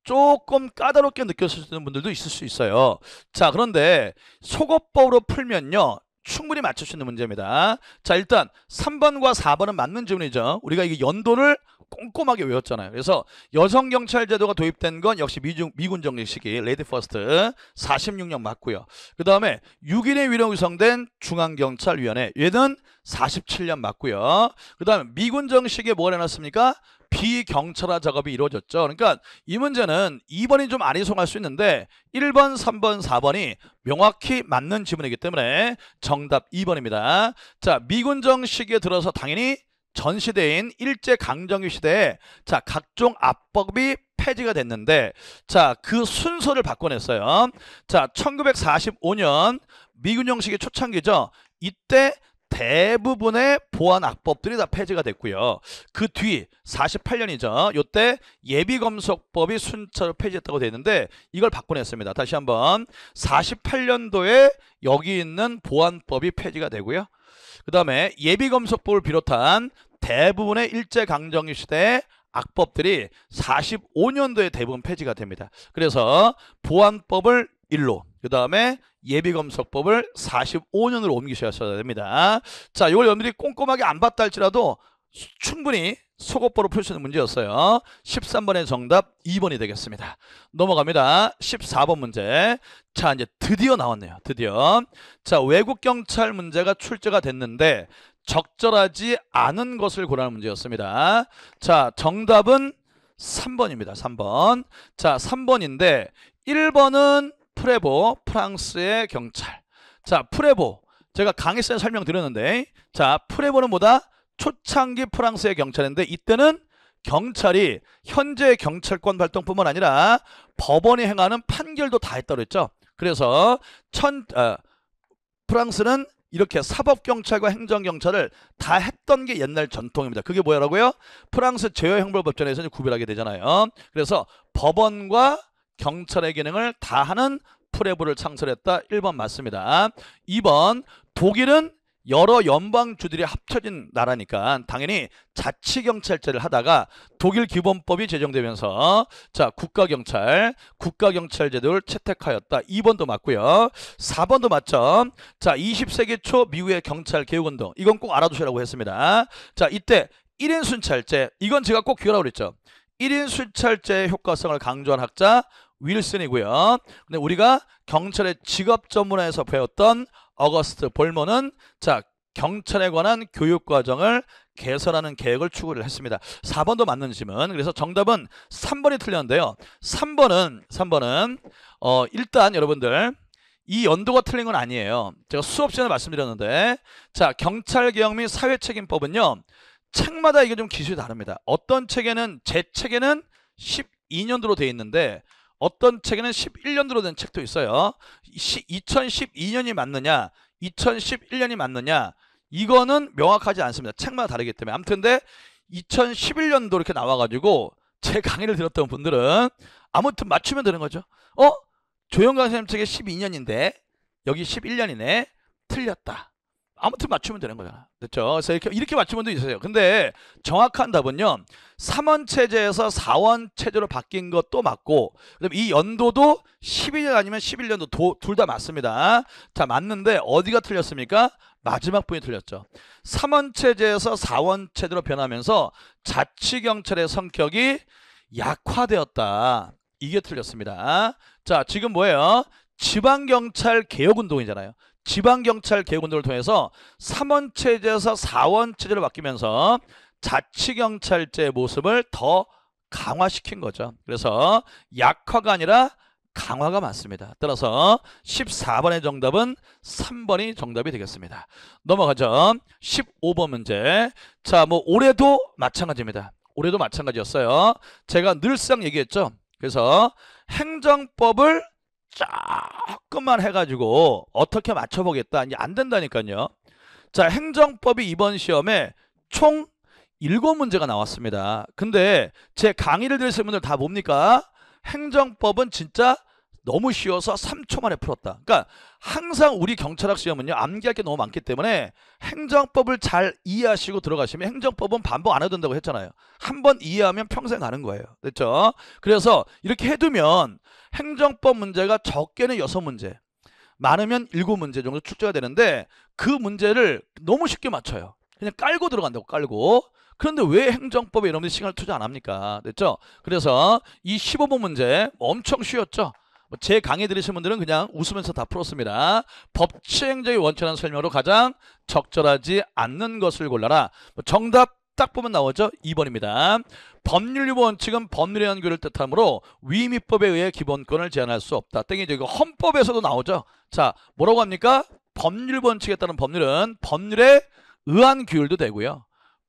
조금 까다롭게 느껴지는 분들도 있을 수 있어요. 자, 그런데 속어법으로 풀면요 충분히 맞출 수 있는 문제입니다. 자, 일단 3번과 4번은 맞는 질문이죠. 우리가 이게 연도를 꼼꼼하게 외웠잖아요. 그래서 여성경찰 제도가 도입된 건 역시 미군 정식 시기 레디 퍼스트 46년 맞고요. 그 다음에 6인의 위령 구성된 중앙경찰위원회, 얘는 47년 맞고요. 그 다음에 미군 정식에 뭐가 해놨습니까? 비경찰화 작업이 이루어졌죠. 그러니까 이 문제는 2번이 좀 아리송할 수 있는데 1번, 3번, 4번이 명확히 맞는 지문이기 때문에 정답 2번입니다. 자, 미군 정식에 들어서 당연히 전시대인 일제강점기 시대에 자, 각종 압법이 폐지가 됐는데 자, 그 순서를 바꿔냈어요. 자, 1945년 미군 정식의 초창기죠. 이때 대부분의 보안 악법들이 다 폐지가 됐고요. 그 뒤 48년이죠. 요때 예비검속법이 순차로 폐지했다고 되어 있는데 이걸 바꿔냈습니다. 다시 한번 48년도에 여기 있는 보안법이 폐지가 되고요. 그 다음에 예비검속법을 비롯한 대부분의 일제강점기 시대의 악법들이 45년도에 대부분 폐지가 됩니다. 그래서 보안법을 1로, 그 다음에 예비검속법을 45년으로 옮기셔야 됩니다. 자, 이걸 여러분들이 꼼꼼하게 안 봤다 할지라도 충분히 속옷보로 풀 수 있는 문제였어요. 13번의 정답 2번이 되겠습니다. 넘어갑니다. 14번 문제. 자, 이제 드디어 나왔네요. 드디어. 자, 외국 경찰 문제가 출제가 됐는데 적절하지 않은 것을 고르는 문제였습니다. 자, 정답은 3번입니다. 3번. 자, 3번인데 1번은 프레보, 프랑스의 경찰. 자, 프레보. 제가 강의시간에 설명드렸는데 자, 프레보는 뭐다? 초창기 프랑스의 경찰인데 이때는 경찰이 현재 경찰권 활동뿐만 아니라 법원이 행하는 판결도 다 했다고 했죠. 그래서 프랑스는 이렇게 사법경찰과 행정경찰을 다 했던 게 옛날 전통입니다. 그게 뭐라고요? 프랑스 제어형벌법전에서 이제 구별하게 되잖아요. 그래서 법원과 경찰의 기능을 다 하는 프레보를 창설했다. 1번 맞습니다. 2번 독일은 여러 연방주들이 합쳐진 나라니까 당연히 자치경찰제를 하다가 독일 기본법이 제정되면서 자, 국가경찰 제도를 채택하였다. 2번도 맞고요. 4번도 맞죠. 자, 20세기 초 미국의 경찰 개혁운동, 이건 꼭 알아두시라고 했습니다. 자, 이때 1인 순찰제, 이건 제가 꼭 기억하라고 그랬죠. 1인 순찰제의 효과성을 강조한 학자 윌슨이고요. 근데 우리가 경찰의 직업 전문화에서 배웠던 어거스트 볼먼은 자, 경찰에 관한 교육 과정을 개선하는 계획을 추구를 했습니다. 4번도 맞는 질문. 그래서 정답은 3번이 틀렸는데요. 3번은 일단 여러분들 이 연도가 틀린 건 아니에요. 제가 수업 시간에 말씀드렸는데 자, 경찰개혁 및 사회책임법은요, 책마다 이게 좀 기술이 다릅니다. 어떤 책에는 제 책에는 12년도로 되어 있는데 어떤 책에는 11년도로 된 책도 있어요. 2012년이 맞느냐 2011년이 맞느냐 이거는 명확하지 않습니다. 책마다 다르기 때문에. 아무튼 근데 2011년도 이렇게 나와가지고 제 강의를 들었던 분들은 아무튼 맞추면 되는 거죠. 조영강 선생님 책에 12년인데 여기 11년이네. 틀렸다. 아무튼 맞추면 되는 거잖아. 됐죠? 그래서 이렇게 맞추면 도 있어요. 근데 정확한 답은요, 3원 체제에서 4원 체제로 바뀐 것도 맞고, 그다음에 이 연도도 12년 아니면 11년도 둘 다 맞습니다. 자, 맞는데 어디가 틀렸습니까? 마지막 부분이 틀렸죠. 3원 체제에서 4원 체제로 변하면서 자치경찰의 성격이 약화되었다. 이게 틀렸습니다. 자, 지금 뭐예요? 지방경찰 개혁운동이잖아요. 지방경찰 개혁운동을 통해서 3원 체제에서 4원 체제로 바뀌면서 자치경찰제의 모습을 더 강화시킨 거죠. 그래서 약화가 아니라 강화가 맞습니다. 따라서 14번의 정답은 3번이 정답이 되겠습니다. 넘어가죠. 15번 문제. 자, 뭐 올해도 마찬가지입니다. 올해도 마찬가지였어요. 제가 늘상 얘기했죠. 그래서 행정법을 조금만 해가지고 어떻게 맞춰보겠다. 이제 안 된다니까요. 자, 행정법이 이번 시험에 총 7문제가 나왔습니다. 근데 제 강의를 들으시는 분들 다 뭡니까? 행정법은 진짜 너무 쉬워서 3초 만에 풀었다. 그러니까 항상 우리 경찰학 시험은요, 암기할 게 너무 많기 때문에 행정법을 잘 이해하시고 들어가시면 행정법은 반복 안 해도 된다고 했잖아요. 한번 이해하면 평생 가는 거예요. 됐죠? 그래서 이렇게 해두면 행정법 문제가 적게는 6문제, 많으면 7문제 정도 출제가 되는데 그 문제를 너무 쉽게 맞춰요. 그냥 깔고 들어간다고, 깔고. 그런데 왜 행정법에 여러분들이 시간을 투자 안 합니까? 됐죠? 그래서 이 15번 문제 엄청 쉬웠죠? 제 강의 들으신 분들은 그냥 웃으면서 다 풀었습니다. 법치행정의 원칙이라는 설명으로 가장 적절하지 않는 것을 골라라. 정답 딱 보면 나오죠. 2번입니다. 법률 원칙은 법률의 연규를 뜻하므로 위임법에 의해 기본권을 제한할 수 없다. 땡이죠. 이거 헌법에서도 나오죠. 자, 뭐라고 합니까? 법률 원칙에 따른 법률은 법률에 의한 규율도 되고요.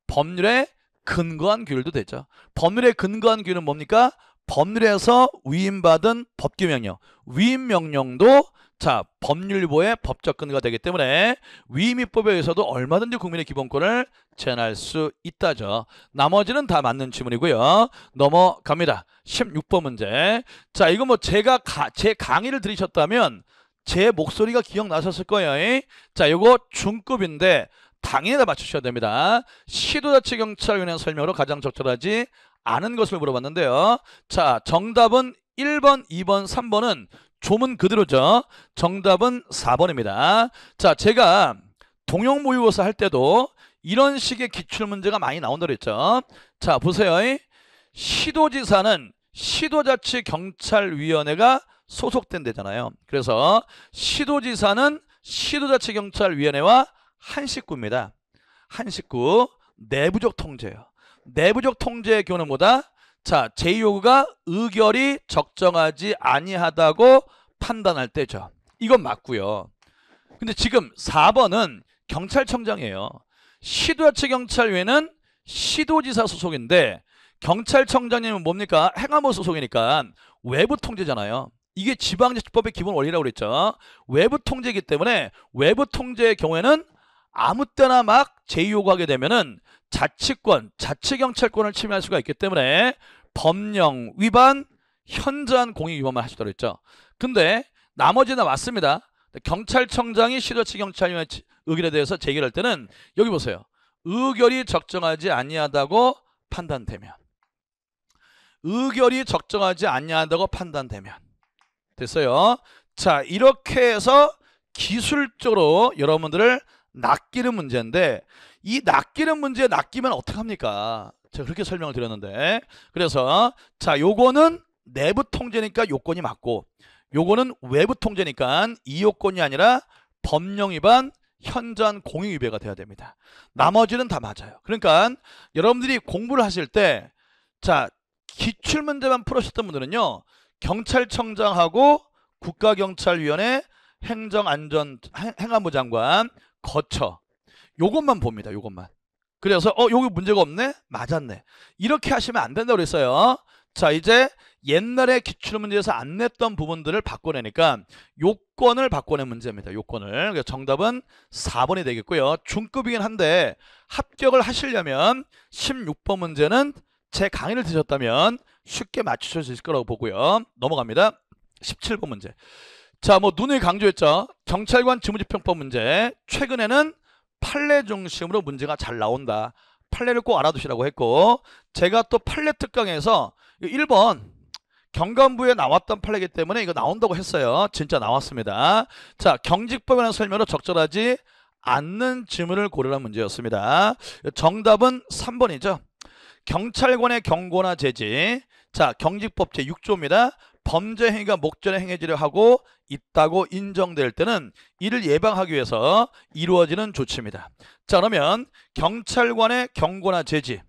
법률에 근거한 규율도 되죠. 법률에 근거한 규율은 뭡니까? 법률에서 위임받은 법규명령, 위임명령도 자 법률보의 법적 근거가 되기 때문에 위임법에 의해서도 얼마든지 국민의 기본권을 제한할 수 있다죠. 나머지는 다 맞는 지문이고요. 넘어갑니다. 16번 문제. 자, 이거 뭐 제 강의를 들으셨다면 제 목소리가 기억나셨을 거예요. 자, 이거 중급인데 당연히 다 맞추셔야 됩니다. 시도자치경찰위원회 설명으로 가장 적절하지 않은 것을 물어봤는데요. 자, 정답은 1번, 2번, 3번은 조문 그대로죠. 정답은 4번입니다. 자, 제가 동형 모의고사 할 때도 이런 식의 기출문제가 많이 나온다고 했죠. 자, 보세요. 시도지사는 시도자치경찰위원회가 소속된 데잖아요. 그래서 시도지사는 시도자치경찰위원회와 한 식구입니다. 한 식구. 내부적 통제예요. 내부적 통제의 경우는 뭐다? 자, 제2요구가 의결이 적정하지 아니하다고 판단할 때죠. 이건 맞고요. 근데 지금 4번은 경찰청장이에요. 시도자치경찰위원회는 시도지사 소속인데 경찰청장님은 뭡니까? 행안부 소속이니까 외부 통제잖아요. 이게 지방자치법의 기본 원리라고 그랬죠. 외부 통제이기 때문에 외부 통제의 경우에는 아무 때나 막 제2요구하게 되면은 자치권, 자치경찰권을 침해할 수가 있기 때문에 법령 위반, 현저한 공익 위반만 하시도록 했죠. 근데 나머지는 맞습니다. 경찰청장이 시도자치경찰위원회 의결에 대해서 제기할 때는 여기 보세요. 의결이 적정하지 아니하다고 판단되면, 의결이 적정하지 아니하다고 판단되면 됐어요. 자, 이렇게 해서 기술적으로 여러분들을 낚이는 문제인데 이 낚이는 문제에 낚이면 어떡합니까? 제가 그렇게 설명을 드렸는데 그래서 자, 요거는 내부 통제니까 요건이 맞고 요거는 외부 통제니까 이 요건이 아니라 법령 위반, 현저한 공익 위배가 돼야 됩니다. 나머지는 다 맞아요. 그러니까 여러분들이 공부를 하실 때 자, 기출문제만 풀으셨던 분들은요, 경찰청장하고 국가경찰위원회 행안부 장관 거쳐 요것만 봅니다. 요것만. 그래서 여기 문제가 없네? 맞았네. 이렇게 하시면 안 된다고 그랬어요. 자, 이제 옛날에 기출문제에서 안 냈던 부분들을 바꿔내니까 요건을 바꿔낸 문제입니다. 요건을. 그래서 정답은 4번이 되겠고요. 중급이긴 한데 합격을 하시려면 16번 문제는 제 강의를 들으셨다면 쉽게 맞추실 수 있을 거라고 보고요. 넘어갑니다. 17번 문제. 자, 뭐 누누이 강조했죠. 경찰관 직무집행법 문제. 최근에는 판례 중심으로 문제가 잘 나온다. 판례를 꼭 알아두시라고 했고, 제가 또 판례 특강에서 1번 경감부에 나왔던 판례이기 때문에 이거 나온다고 했어요. 진짜 나왔습니다. 자, 경직법이라는 설명으로 적절하지 않는 지문을 고르라는 문제였습니다. 정답은 3번이죠. 경찰관의 경고나 제지. 자, 경직법 제6조입니다. 범죄 행위가 목전에 행해지려 하고 있다고 인정될 때는 이를 예방하기 위해서 이루어지는 조치입니다. 자, 그러면 경찰관의 경고나 제지.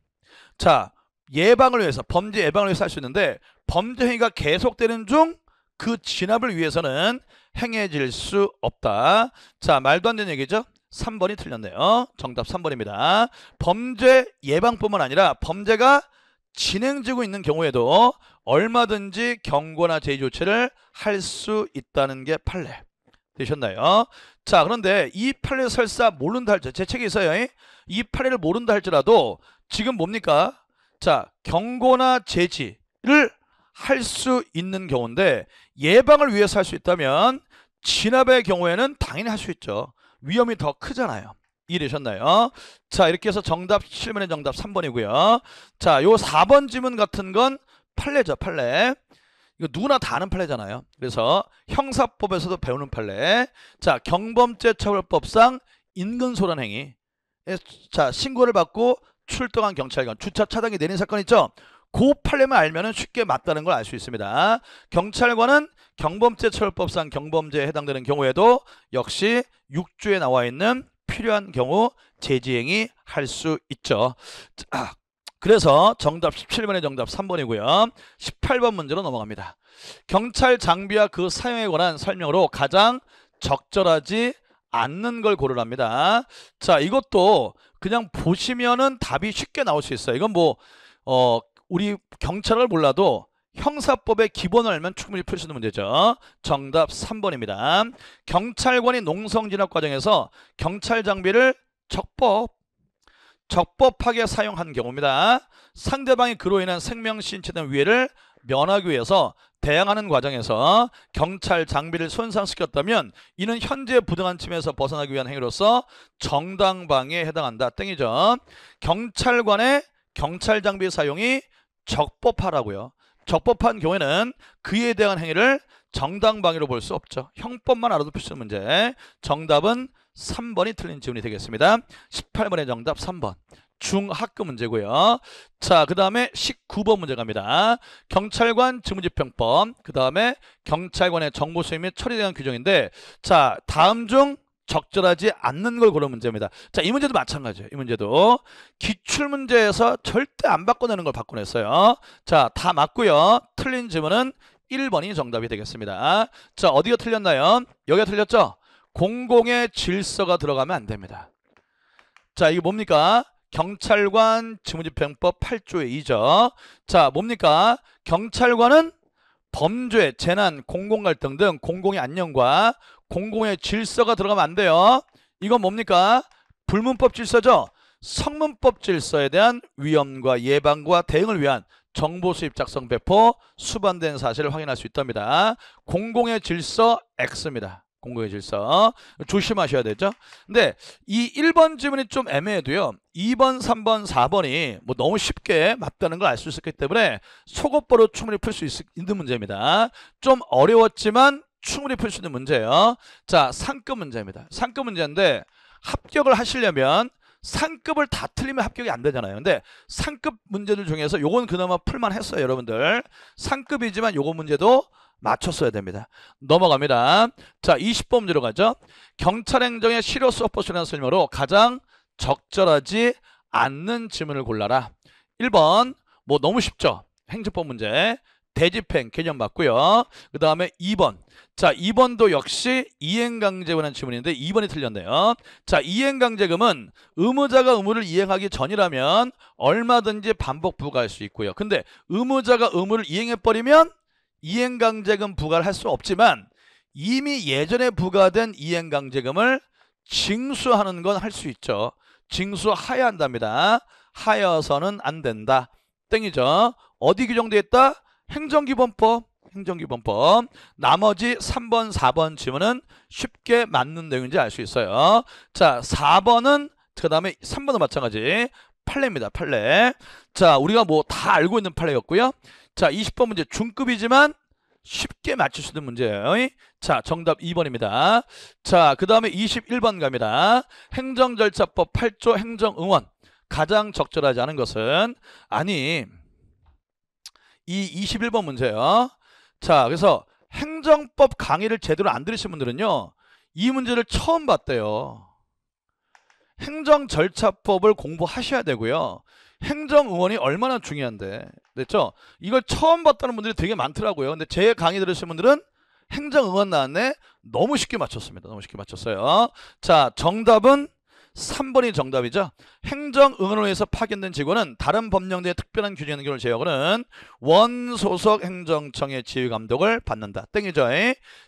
자, 예방을 위해서, 범죄 예방을 위해서 할 수 있는데 범죄 행위가 계속되는 중 그 진압을 위해서는 행해질 수 없다. 자, 말도 안 되는 얘기죠. 3번이 틀렸네요. 정답 3번입니다. 범죄 예방뿐만 아니라 범죄가 진행되고 있는 경우에도 얼마든지 경고나 제지 조치를 할 수 있다는 게 판례 되셨나요? 자, 그런데 이 판례 설사 모른다 할지, 제 책에 있어요. 이 판례를 모른다 할지라도 지금 뭡니까? 자, 경고나 제지를 할 수 있는 경우인데 예방을 위해서 할 수 있다면 진압의 경우에는 당연히 할 수 있죠. 위험이 더 크잖아요. 이해되셨나요? 자, 이렇게 해서 정답, 실문의 정답 3번이고요. 자, 요 4번 지문 같은 건 판례죠, 판례. 이거 누구나 다 아는 판례잖아요. 그래서 형사법에서도 배우는 판례. 자, 경범죄처벌법상 인근소란 행위. 자, 신고를 받고 출동한 경찰관, 주차 차단기 내린 사건 있죠? 그 판례만 알면은 쉽게 맞다는 걸 알 수 있습니다. 경찰관은 경범죄처벌법상 경범죄에 해당되는 경우에도 역시 6조에 나와 있는 필요한 경우 재지행이 할 수 있죠. 자, 그래서 정답 17번의 정답 3번이고요. 18번 문제로 넘어갑니다. 경찰 장비와 그 사용에 관한 설명으로 가장 적절하지 않는 걸 고르랍니다. 자, 이것도 그냥 보시면은 답이 쉽게 나올 수 있어요. 이건 뭐 우리 경찰을 몰라도 형사법의 기본을 알면 충분히 풀 수 있는 문제죠. 정답 3번입니다. 경찰관이 농성진압 과정에서 경찰 장비를 적법하게 사용한 경우입니다. 상대방이 그로 인한 생명, 신체 등 위해를 면하기 위해서 대항하는 과정에서 경찰 장비를 손상시켰다면 이는 현재 부당한 침해에서 벗어나기 위한 행위로서 정당방위에 해당한다. 땡이죠. 경찰관의 경찰 장비 사용이 적법하라고요. 적법한 경우에는 그에 대한 행위를 정당방위로 볼 수 없죠. 형법만 알아도 풀 수 있는 문제. 정답은 3번이 틀린 지문이 되겠습니다. 18번의 정답 3번. 중학교 문제고요. 자, 그 다음에 19번 문제 갑니다. 경찰관 직무집행법, 그 다음에 경찰관의 정보 수집 및 처리에 대한 규정인데, 자, 다음 중 적절하지 않는 걸 고른 문제입니다. 자, 이 문제도 마찬가지예요. 이 문제도 기출문제에서 절대 안 바꿔내는 걸 바꿔냈어요. 자, 다 맞고요. 틀린 질문은 1번이 정답이 되겠습니다. 자, 어디가 틀렸나요? 여기가 틀렸죠? 공공의 질서가 들어가면 안 됩니다. 자, 이게 뭡니까? 경찰관 직무집행법 8조의 2죠. 자, 뭡니까? 경찰관은 범죄, 재난, 공공갈등 등 공공의 안녕과 공공의 질서가 들어가면 안 돼요. 이건 뭡니까? 불문법 질서죠. 성문법 질서에 대한 위험과 예방과 대응을 위한 정보 수집, 작성, 배포, 수반된 사실을 확인할 수 있답니다. 공공의 질서 X입니다. 공공의 질서 조심하셔야 되죠. 근데 이 1번 질문이 좀 애매해도요. 2번, 3번, 4번이 뭐 너무 쉽게 맞다는 걸 알 수 있었기 때문에 속옷보로 충분히 풀 수 있는 문제입니다. 좀 어려웠지만 충분히 풀 수 있는 문제예요. 자, 상급 문제입니다. 상급 문제인데 합격을 하시려면 상급을 다 틀리면 합격이 안 되잖아요. 근데 상급 문제들 중에서 요건 그나마 풀만 했어요, 여러분들. 상급이지만 요거 문제도 맞췄어야 됩니다. 넘어갑니다. 자, 20번 문제로 가죠. 경찰행정의 실효 수업법 수련한 설명으로 가장 적절하지 않는 질문을 골라라. 1번 뭐 너무 쉽죠. 행정법 문제. 대집행 개념 맞고요. 그 다음에 2번. 자, 2번도 역시 이행강제에 관한 질문인데 2번이 틀렸네요. 자, 이행강제금은 의무자가 의무를 이행하기 전이라면 얼마든지 반복 부과할 수 있고요. 근데 의무자가 의무를 이행해버리면 이행강제금 부과를 할 수 없지만 이미 예전에 부과된 이행강제금을 징수하는 건 할 수 있죠. 징수하여야 한답니다. 하여서는 안 된다. 땡이죠. 어디 규정되어 있다? 행정기본법. 행정기본법. 나머지 3번, 4번 질문은 쉽게 맞는 내용인지 알 수 있어요. 자, 4번은 그 다음에 3번도 마찬가지. 판례입니다. 판례. 자, 우리가 뭐 다 알고 있는 판례였고요. 자, 20번 문제 중급이지만 쉽게 맞출 수 있는 문제예요. 자, 정답 2번입니다. 자, 그 다음에 21번 갑니다. 행정절차법 8조 행정응원. 가장 적절하지 않은 것은 아니 이 21번 문제예요. 자, 그래서 행정법 강의를 제대로 안 들으신 분들은요. 이 문제를 처음 봤대요. 행정절차법을 공부하셔야 되고요. 행정응원이 얼마나 중요한데. 됐죠? 이걸 처음 봤다는 분들이 되게 많더라고요. 근데 제 강의 들으신 분들은 행정응원 나왔네. 너무 쉽게 맞췄습니다. 너무 쉽게 맞췄어요. 자, 정답은 3번이 정답이죠. 행정응원을 위해서 파견된 직원은 다른 법령대의 특별한 규정 행정을 제외하고는 원소속 행정청의 지휘감독을 받는다. 땡이죠.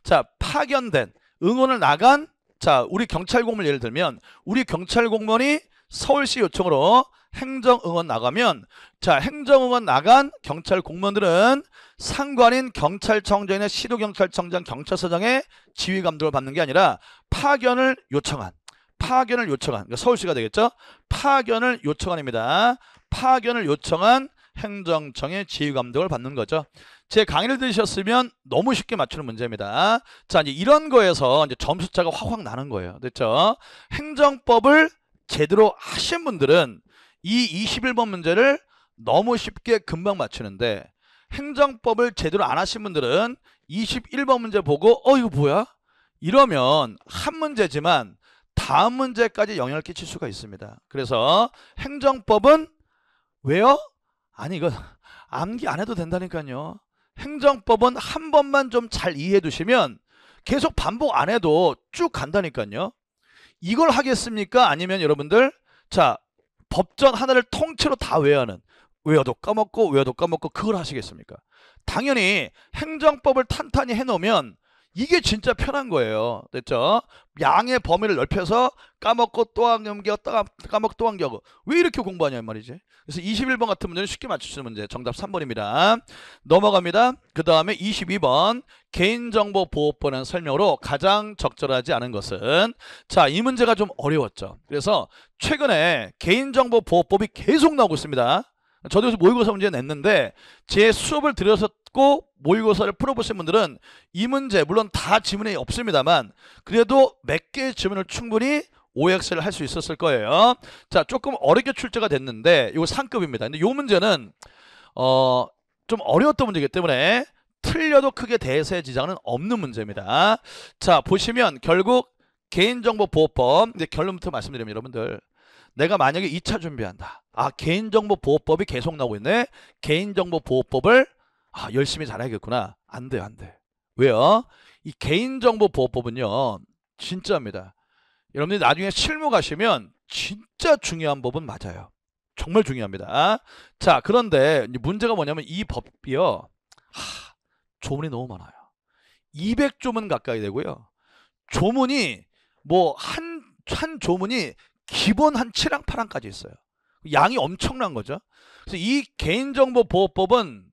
자, 파견된, 응원을 나간, 자, 우리 경찰 공무원 예를 들면 우리 경찰 공무원이 서울시 요청으로 행정응원 나가면, 자, 행정응원 나간 경찰 공무원들은 상관인 경찰청장이나 시도경찰청장, 경찰서장의 지휘감독을 받는 게 아니라 파견을 요청한, 그러니까 서울시가 되겠죠. 파견을 요청한입니다. 파견을 요청한 행정청의 지휘감독을 받는 거죠. 제 강의를 들으셨으면 너무 쉽게 맞추는 문제입니다. 자, 이제 이런 거에서 이제 점수차가 확확 나는 거예요. 됐죠? 행정법을 제대로 하신 분들은 이 21번 문제를 너무 쉽게 금방 맞추는데 행정법을 제대로 안 하신 분들은 21번 문제 보고 이거 뭐야? 이러면 한 문제지만 다음 문제까지 영향을 끼칠 수가 있습니다. 그래서 행정법은 왜요? 아니 이거 암기 안 해도 된다니까요. 행정법은 한 번만 좀 잘 이해해 두시면 계속 반복 안 해도 쭉 간다니까요. 이걸 하겠습니까? 아니면 여러분들 자 법전 하나를 통째로 다 외워도 까먹고 그걸 하시겠습니까? 당연히 행정법을 탄탄히 해놓으면 이게 진짜 편한 거예요. 됐죠? 양의 범위를 넓혀서 까먹고 또 넘겨 까먹고 또 넘겨. 왜 이렇게 공부하냐 말이지. 그래서 21번 같은 문제는 쉽게 맞출 수 있는 문제. 정답 3번입니다. 넘어갑니다. 그 다음에 22번 개인정보보호법이라는 설명으로 가장 적절하지 않은 것은 자, 이 문제가 좀 어려웠죠. 그래서 최근에 개인정보보호법이 계속 나오고 있습니다. 저도 모의고사 문제 냈는데 제 수업을 들으셨고 모의고사를 풀어보신 분들은 이 문제 물론 다 지문이 없습니다만 그래도 몇 개의 지문을 충분히 OX를 할 수 있었을 거예요. 자, 조금 어렵게 출제가 됐는데 이거 상급입니다. 근데 이 문제는 좀 어려웠던 문제이기 때문에 틀려도 크게 대세 지장은 없는 문제입니다. 자, 보시면 결국 개인정보보호법 근데 결론부터 말씀드리면 여러분들 내가 만약에 2차 준비한다. 개인정보보호법이 계속 나오고 있네. 개인정보보호법을 열심히 잘해야겠구나. 안 돼요, 안 돼. 왜요? 이 개인정보보호법은요, 진짜입니다. 여러분들이 나중에 실무 가시면 진짜 중요한 법은 맞아요. 정말 중요합니다. 자, 그런데 문제가 뭐냐면 이 법이요, 조문이 너무 많아요. 200조문 가까이 되고요. 조문이 한 조문이 기본 한 7항 8항까지 있어요. 양이 엄청난 거죠. 그래서 이 개인정보보호법은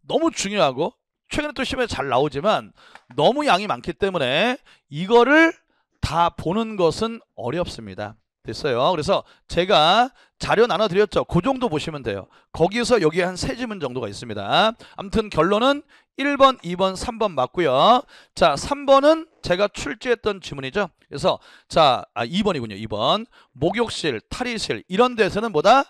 너무 중요하고 최근에 또 시험에 잘 나오지만 너무 양이 많기 때문에 이거를 다 보는 것은 어렵습니다. 됐어요. 그래서 제가 자료 나눠드렸죠. 그 정도 보시면 돼요. 거기서 여기에 한 3지문 정도가 있습니다. 아무튼 결론은 1번, 2번, 3번 맞고요. 자, 3번은 제가 출제했던 지문이죠. 그래서 자, 2번이군요. 2번. 목욕실, 탈의실 이런 데서는 뭐다?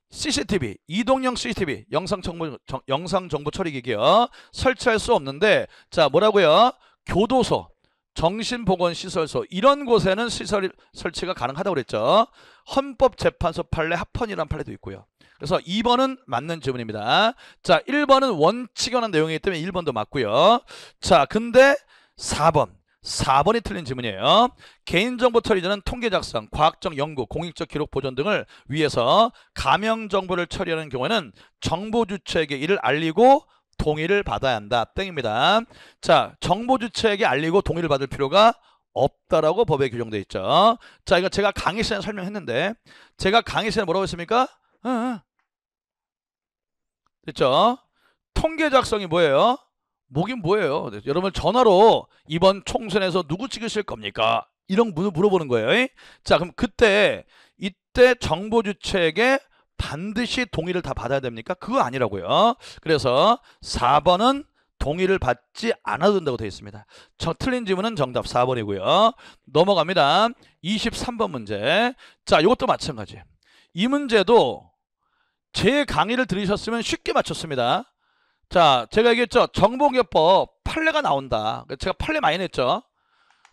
CCTV, 이동형 CCTV, 영상정보 처리기기요. 설치할 수 없는데 자, 뭐라고요? 교도소, 정신보건시설소 이런 곳에는 시설 설치가 가능하다고 그랬죠. 헌법재판소 판례 합헌이라는 판례도 있고요. 그래서 2번은 맞는 지문입니다. 자, 1번은 원칙에 관한 내용이기 때문에 1번도 맞고요. 자, 근데 4번이 틀린 지문이에요. 개인정보 처리자는 통계 작성, 과학적 연구, 공익적 기록 보존 등을 위해서 가명 정보를 처리하는 경우에는 정보 주체에게 이를 알리고 동의를 받아야 한다. 땡입니다. 자, 정보 주체에게 알리고 동의를 받을 필요가 없다라고 법에 규정되어 있죠. 자, 이거 제가 강의 시간에 설명했는데 제가 강의 시간에 뭐라고 했습니까? 됐죠? 통계 작성이 뭐예요? 뭐긴 뭐예요? 여러분 전화로 이번 총선에서 누구 찍으실 겁니까? 이런 물어보는 거예요. 자, 그럼 이때 정보 주체에게 반드시 동의를 다 받아야 됩니까? 그거 아니라고요. 그래서 4번은 동의를 받지 않아도 된다고 되어 있습니다. 틀린 지문은 정답 4번이고요. 넘어갑니다. 23번 문제. 자, 이것도 마찬가지. 이 문제도 제 강의를 들으셨으면 쉽게 맞췄습니다. 자, 제가 얘기했죠. 정보공개법 판례가 나온다. 제가 판례 많이 냈죠.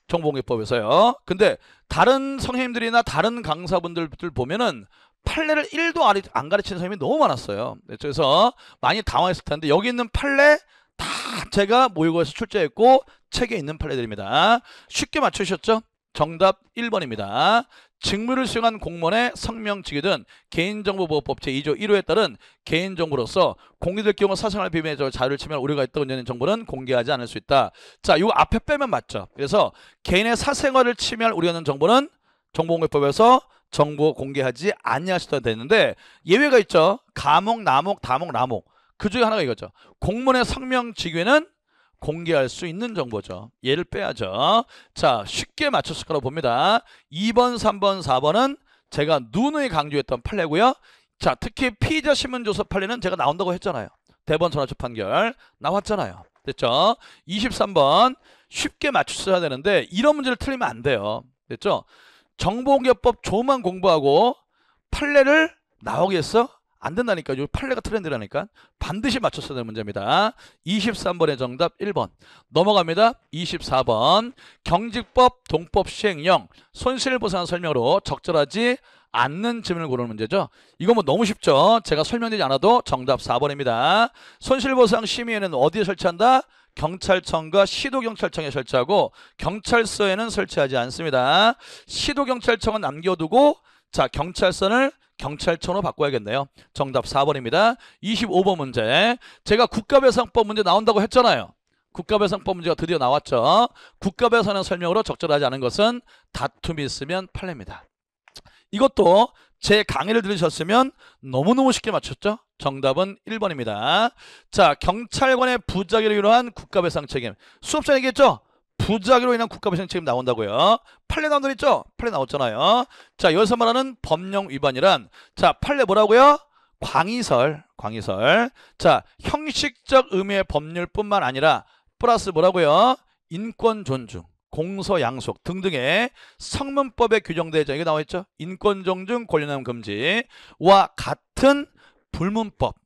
정보공개법에서요. 근데 다른 선생님들이나 다른 강사분들 보면은 판례를 1도 안 가르치는 선생님이 너무 많았어요. 그래서 많이 당황했을 텐데 여기 있는 판례 다 제가 모의고사에서 출제했고 책에 있는 판례들입니다. 쉽게 맞추셨죠? 정답 1번입니다. 직무를 수행한 공무원의 성명, 직위 등 개인정보보호법 제2조 1호에 따른 개인정보로서 공개될 경우 사생활 비밀의 자료를 침해할 우려가 있다고 인정된 정보는 공개하지 않을 수 있다. 자, 이거 앞에 빼면 맞죠. 그래서 개인의 사생활을 침해할 우려 있는 정보는 정보공개법에서 정보 공개하지 아니하시다 되는데 예외가 있죠. 가목, 나목, 다목, 라목. 그 중에 하나가 이거죠. 공무원의 성명, 직위는 공개할 수 있는 정보죠. 얘를 빼야죠. 자, 쉽게 맞췄을 거라고 봅니다. 2번, 3번, 4번은 제가 누누이 강조했던 판례고요. 자, 특히 피의자 신문조서 판례는 제가 나온다고 했잖아요. 대법원 전화적 판결 나왔잖아요. 됐죠? 23번 쉽게 맞추셔야 되는데 이런 문제를 틀리면 안 돼요. 됐죠? 정보공개법 조만 공부하고 판례를 나오겠어? 안 된다니까. 요 판례가 트렌드라니까. 반드시 맞췄어야 되는 문제입니다. 23번의 정답 1번. 넘어갑니다. 24번. 경직법 동법 시행령 손실보상 설명으로 적절하지 않는 질문을 고르는 문제죠. 이거 뭐 너무 쉽죠. 제가 설명드리지 않아도 정답 4번입니다. 손실보상 심의에는 어디에 설치한다? 경찰청과 시도경찰청에 설치하고 경찰서에는 설치하지 않습니다. 시도경찰청은 남겨두고 자 경찰서를 경찰청으로 바꿔야겠네요. 정답 4번입니다. 25번 문제. 제가 국가배상법 문제 나온다고 했잖아요. 국가배상법 문제가 드디어 나왔죠. 국가배상의 설명으로 적절하지 않은 것은 다툼이 있으면 판례입니다. 이것도 제 강의를 들으셨으면 너무너무 쉽게 맞췄죠? 정답은 1번입니다. 자, 경찰관의 부작위로 인한 국가배상 책임. 수업자 얘기했죠? 부작위로 인한 국가배상 책임 나온다고요. 판례 나온다 했죠? 판례 나왔잖아요. 자, 여기서 말하는 법령 위반이란 자, 판례 뭐라고요? 광의설. 자, 형식적 의미의 법률뿐만 아니라 플러스 뭐라고요? 인권 존중, 공소 양속 등등의 성문법에 규정되어 있죠. 이게 나와 있죠. 인권 존중, 권리남 금지와 같은 불문법,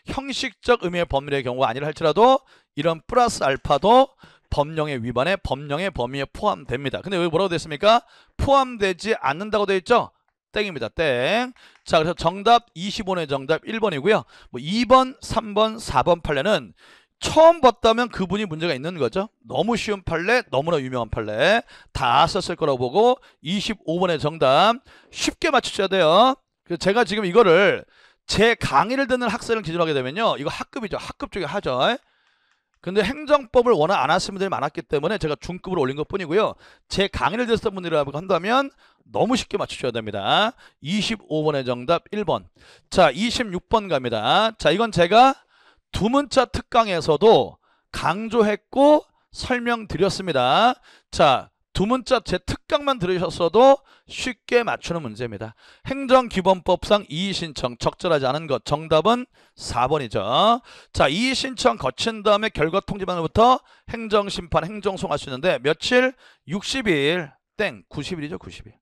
형식적 의미의 법률의 경우가 아니라 할지라도 이런 플러스 알파도 법령의 위반에 법령의 범위에 포함됩니다. 근데 여기 뭐라고 됐습니까? 포함되지 않는다고 되어 있죠. 땡입니다. 땡. 자, 그래서 정답 25번의 정답 1번이고요. 뭐 2번, 3번, 4번 판례는 처음 봤다면 그분이 문제가 있는 거죠. 너무 쉬운 판례, 너무나 유명한 판례 다 썼을 거라고 보고 25번의 정답 쉽게 맞추셔야 돼요. 그래서 제가 지금 이거를 제 강의를 듣는 학생을 기준으로 하게 되면요. 이거 학급이죠. 학급 중에 하죠. 근데 행정법을 워낙 안 하시는 분들이 많았기 때문에 제가 중급으로 올린 것 뿐이고요. 제 강의를 듣던 분들이라고 한다면 너무 쉽게 맞추셔야 됩니다. 25번의 정답 1번. 자, 26번 갑니다. 자, 이건 제가 두 문자 특강에서도 강조했고 설명드렸습니다. 자, 두 문자 제 특강만 들으셨어도 쉽게 맞추는 문제입니다. 행정기본법상 이의신청 적절하지 않은 것 정답은 4번이죠. 자, 이의신청 거친 다음에 결과 통지만으로부터 행정심판, 행정송할 수 있는데 며칠? 60일. 땡. 90일이죠. 90일.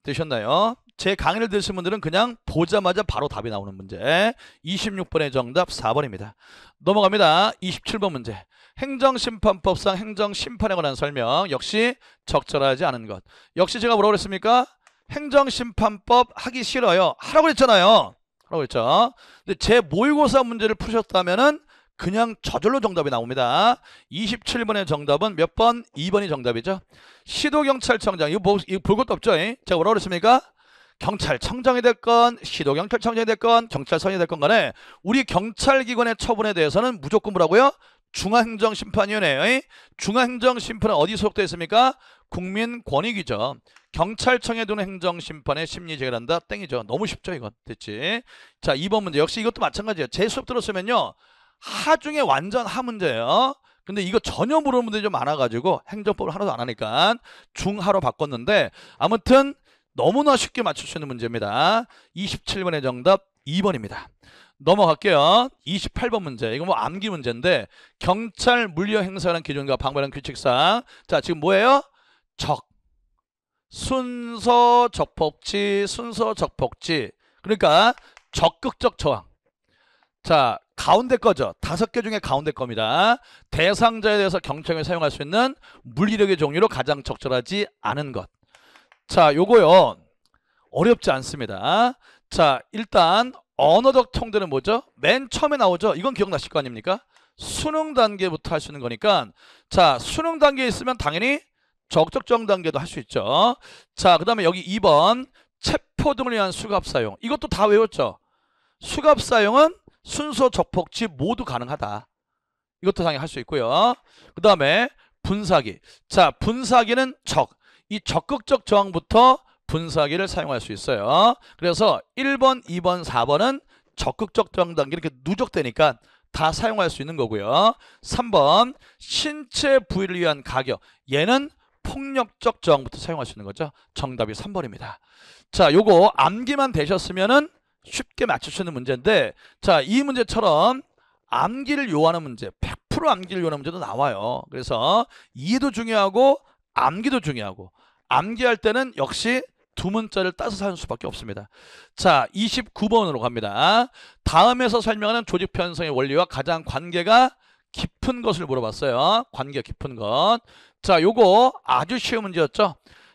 되셨나요? 제 강의를 들으신 분들은 그냥 보자마자 바로 답이 나오는 문제. 26번의 정답 4번입니다. 넘어갑니다. 27번 문제. 행정심판법상 행정심판에 관한 설명 역시 적절하지 않은 것. 역시 제가 뭐라고 그랬습니까? 행정심판법 하기 싫어요. 하라고 그랬잖아요. 하라고 그랬죠. 근데 제 모의고사 문제를 푸셨다면은 그냥 저절로 정답이 나옵니다. 27번의 정답은 몇 번? 2번이 정답이죠. 시도경찰청장. 이거 볼 것도 없죠? 제가 뭐라고 그랬습니까? 경찰청장이 됐건 시도경찰청장이 됐건 경찰서장이 됐건 간에 우리 경찰기관의 처분에 대해서는 무조건 뭐라고요? 중앙행정심판위원회. 중앙행정심판은 어디 소속되어 있습니까? 국민권익위죠. 경찰청에 두는 행정심판의 심리재결한다. 땡이죠. 너무 쉽죠 이건. 됐지? 자, 2번 문제. 역시 이것도 마찬가지예요. 제 수업 들었으면요. 하 중에 완전 하 문제예요. 근데 이거 전혀 모르는 분들이 좀 많아가지고 행정법을 하나도 안 하니까 중하로 바꿨는데 아무튼 너무나 쉽게 맞출 수 있는 문제입니다. 27번의 정답 2번입니다. 넘어갈게요. 28번 문제. 이거 뭐 암기 문제인데 경찰 물려 행사하는 기준과 방법이란 규칙상 자 지금 뭐예요? 순서 적폭지 그러니까 적극적 저항. 자 가운데 거죠. 5개 중에 가운데 겁니다. 대상자에 대해서 경찰이 사용할 수 있는 물리력의 종류로 가장 적절하지 않은 것. 자 요거요 어렵지 않습니다. 자 일단 언어적 통제는 뭐죠? 맨 처음에 나오죠. 이건 기억나실 거 아닙니까? 수능 단계부터 할 수 있는 거니까 자 수능 단계에 있으면 당연히 적적정 단계도 할 수 있죠. 자 그 다음에 여기 2번 체포 등을 위한 수갑 사용. 이것도 다 외웠죠. 수갑 사용은 순서 적폭지 모두 가능하다. 이것도 당연히 할 수 있고요. 그 다음에 분사기. 자 분사기는 이 적극적 저항부터 분사기를 사용할 수 있어요. 그래서 1번, 2번, 4번은 적극적 저항 단계 이렇게 누적되니까 다 사용할 수 있는 거고요. 3번 신체 부위를 위한 가격. 얘는 폭력적 저항부터 사용할 수 있는 거죠. 정답이 3번입니다. 자, 요거 암기만 되셨으면은 쉽게 맞출 수 있는 문제인데 자, 이 문제처럼 암기를 요하는 문제, 100% 암기를 요하는 문제도 나와요. 그래서 이해도 중요하고 암기도 중요하고 암기할 때는 역시 두 문자를 따서 하는 수밖에 없습니다. 자, 29번으로 갑니다. 다음에서 설명하는 조직 편성의 원리와 가장 관계가 깊은 것을 물어봤어요. 관계 깊은 것. 자, 요거 아주 쉬운 문제였죠.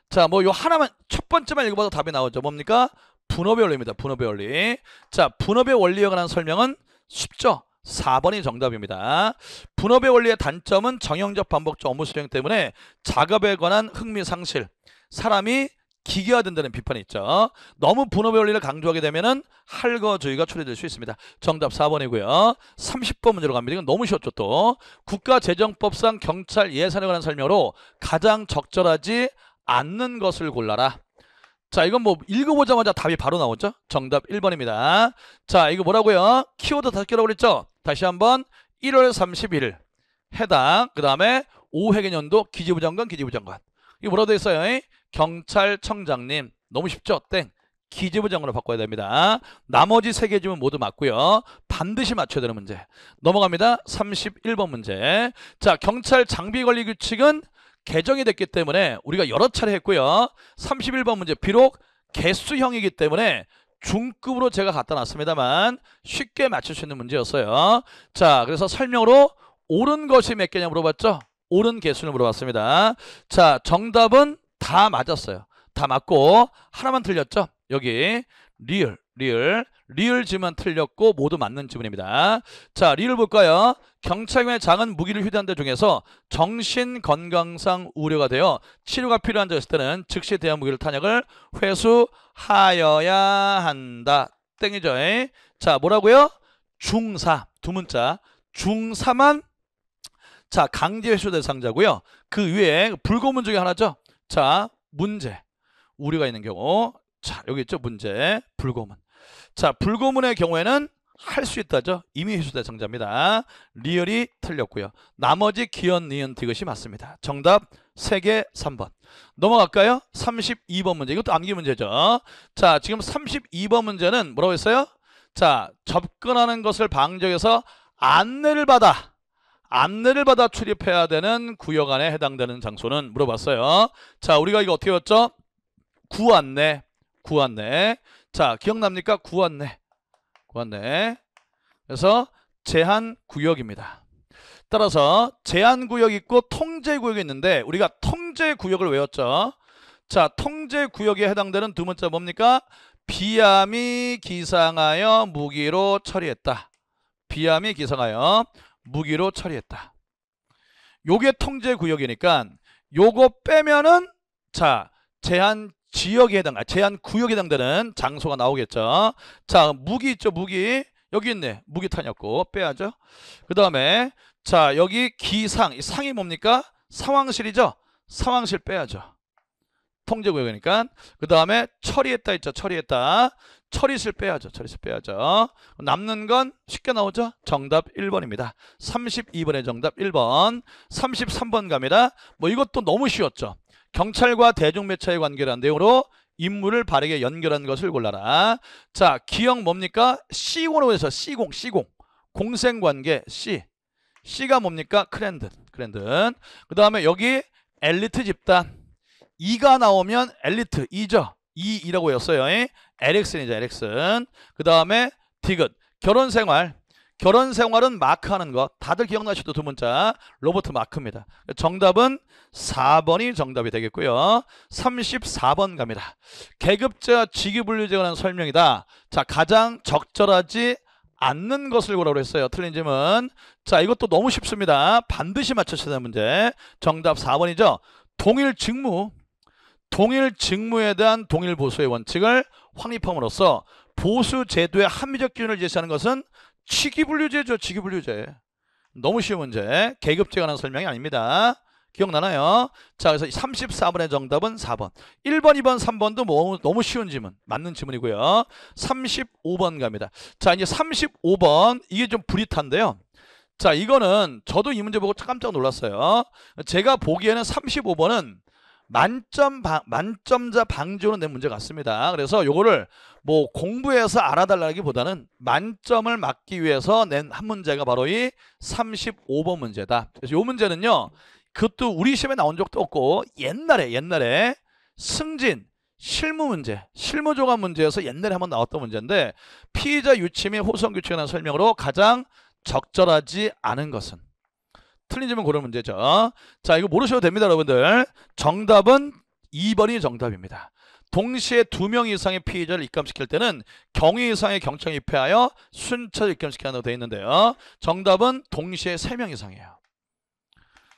자, 뭐 요 하나만 첫 번째만 읽어봐도 답이 나오죠. 뭡니까? 분업의 원리입니다. 분업의 원리. 자, 분업의 원리에 관한 설명은 쉽죠. 4번이 정답입니다. 분업의 원리의 단점은 정형적 반복적 업무 수행 때문에 작업에 관한 흥미 상실, 사람이 기계화된다는 비판이 있죠. 너무 분업의 원리를 강조하게 되면은 할거주의가 초래될 수 있습니다. 정답 4번이고요. 30번 문제로 갑니다. 이건 너무 쉬웠죠. 또 국가재정법상 경찰 예산에 관한 설명으로 가장 적절하지 않는 것을 골라라. 자, 이건 뭐 읽어보자마자 답이 바로 나오죠. 정답 1번입니다. 자, 이거 뭐라고요? 키워드 5개라고 그랬죠. 다시 한번 1월 31일 해당, 그 다음에 5회계년도 기재부 장관 이거 뭐라고 돼 있어요? 경찰청장님. 너무 쉽죠? 땡. 기재부 장관으로 바꿔야 됩니다. 나머지 3개 지문 모두 맞고요. 반드시 맞춰야 되는 문제. 넘어갑니다. 31번 문제. 자, 경찰 장비 관리 규칙은 개정이 됐기 때문에 우리가 여러 차례 했고요. 31번 문제 비록 개수형이기 때문에 중급으로 제가 갖다 놨습니다만 쉽게 맞출 수 있는 문제였어요. 자, 그래서 설명으로 옳은 것이 몇 개냐 물어봤죠. 옳은 개수를 물어봤습니다. 자, 정답은 다 맞았어요. 다 맞고 하나만 틀렸죠. 여기 리을 지문 틀렸고 모두 맞는 지문입니다. 자, 리을 볼까요? 경찰관의 장은 무기를 휴대한 데 중에서 정신건강상 우려가 되어 치료가 필요한 자였을 때는 즉시 대한 무기를 탄약을 회수하여야 한다. 땡이죠. 자, 뭐라고요? 중사, 두 문자. 중사만 자, 강제 회수 대상자고요. 그 위에 불고문 중에 하나죠. 자, 문제. 우려가 있는 경우. 자, 여기 있죠. 문제. 불고문. 자, 불고문의 경우에는 할 수 있다죠. 이미 회수 대상자입니다. 리얼이 틀렸고요. 나머지 기현, 니은, 디귿이 맞습니다. 정답 3개 3번. 넘어갈까요? 32번 문제. 이것도 암기 문제죠. 자, 지금 32번 문제는 뭐라고 했어요? 자, 접근하는 것을 방지해서 안내를 받아 출입해야 되는 구역 안에 해당되는 장소는 물어봤어요. 자, 우리가 이거 어떻게 했죠? 구안내. 자, 기억납니까? 구안내. 그래서 제한구역입니다. 따라서 제한구역이 있고 통제구역이 있는데 우리가 통제구역을 외웠죠. 자, 통제구역에 해당되는 두 문자 뭡니까? 비암이 기상하여 무기로 처리했다. 비암이 기상하여 무기로 처리했다. 요게 통제구역이니까 요거 빼면은 자, 제한구역에 해당되는 장소가 나오겠죠. 자, 무기 있죠. 무기. 여기 있네. 무기 탄약고 빼야죠. 그 다음에 자, 여기 기상. 이 상이 뭡니까? 상황실이죠. 상황실 빼야죠. 통제구역이니까. 그 다음에 처리했다 있죠. 처리실 빼야죠. 남는 건 쉽게 나오죠. 정답 1번입니다. 32번의 정답 1번. 33번 갑니다. 뭐 이것도 너무 쉬웠죠. 경찰과 대중매체의 관계라는 내용으로 인물을 바르게 연결한 것을 골라라. 자, 기억 뭡니까? C공으로 해서 C공. 공생관계 C가 뭡니까? 크랜든. 그 다음에 여기 엘리트 집단. E가 나오면 엘리트 E죠. E라고 했어요. 에릭슨이죠. 에릭슨. 그 다음에 디귿. 결혼생활은 마크하는 것. 다들 기억나시죠? 두 문자. 로버트 마크입니다. 정답은 4번이 정답이 되겠고요. 34번 갑니다. 계급제와 직위분류제에 관한 설명이다. 자, 가장 적절하지 않는 것을 고라고 했어요. 틀린 질문. 자, 이것도 너무 쉽습니다. 반드시 맞춰야 되는 문제. 정답 4번이죠. 동일 직무에 대한 동일 보수의 원칙을 확립함으로써 보수 제도의 합리적 기준을 제시하는 것은 직위분류제죠. 직위분류제. 너무 쉬운 문제. 계급제에 관한 설명이 아닙니다. 기억나나요? 자, 그래서 34번의 정답은 4번. 1번, 2번, 3번도 너무 쉬운 지문. 맞는 지문이고요. 35번 갑니다. 자, 이제 35번. 이게 좀 불이탄데요. 자, 이거는 저도 이 문제 보고 깜짝 놀랐어요. 제가 보기에는 35번은 만점자 방지로 낸 문제 같습니다. 그래서 요거를 뭐 공부해서 알아달라기보다는 만점을 맞기 위해서 낸 한 문제가 바로 이 35번 문제다. 그래서 요 문제는요, 그것도 우리 시험에 나온 적도 없고 옛날에 승진 실무 문제, 실무 조각 문제에서 옛날에 한번 나왔던 문제인데 피의자 유치 및 호송 규칙에 관한 설명으로 가장 적절하지 않은 것은 틀린 질문 고르는 문제죠. 자, 이거 모르셔도 됩니다, 여러분들. 정답은 2번이 정답입니다. 동시에 2명 이상의 피의자를 입감시킬 때는 경위 이상의 경청에 입회하여 순차로 입감시키라고 되어 있는데요. 정답은 동시에 3명 이상이에요.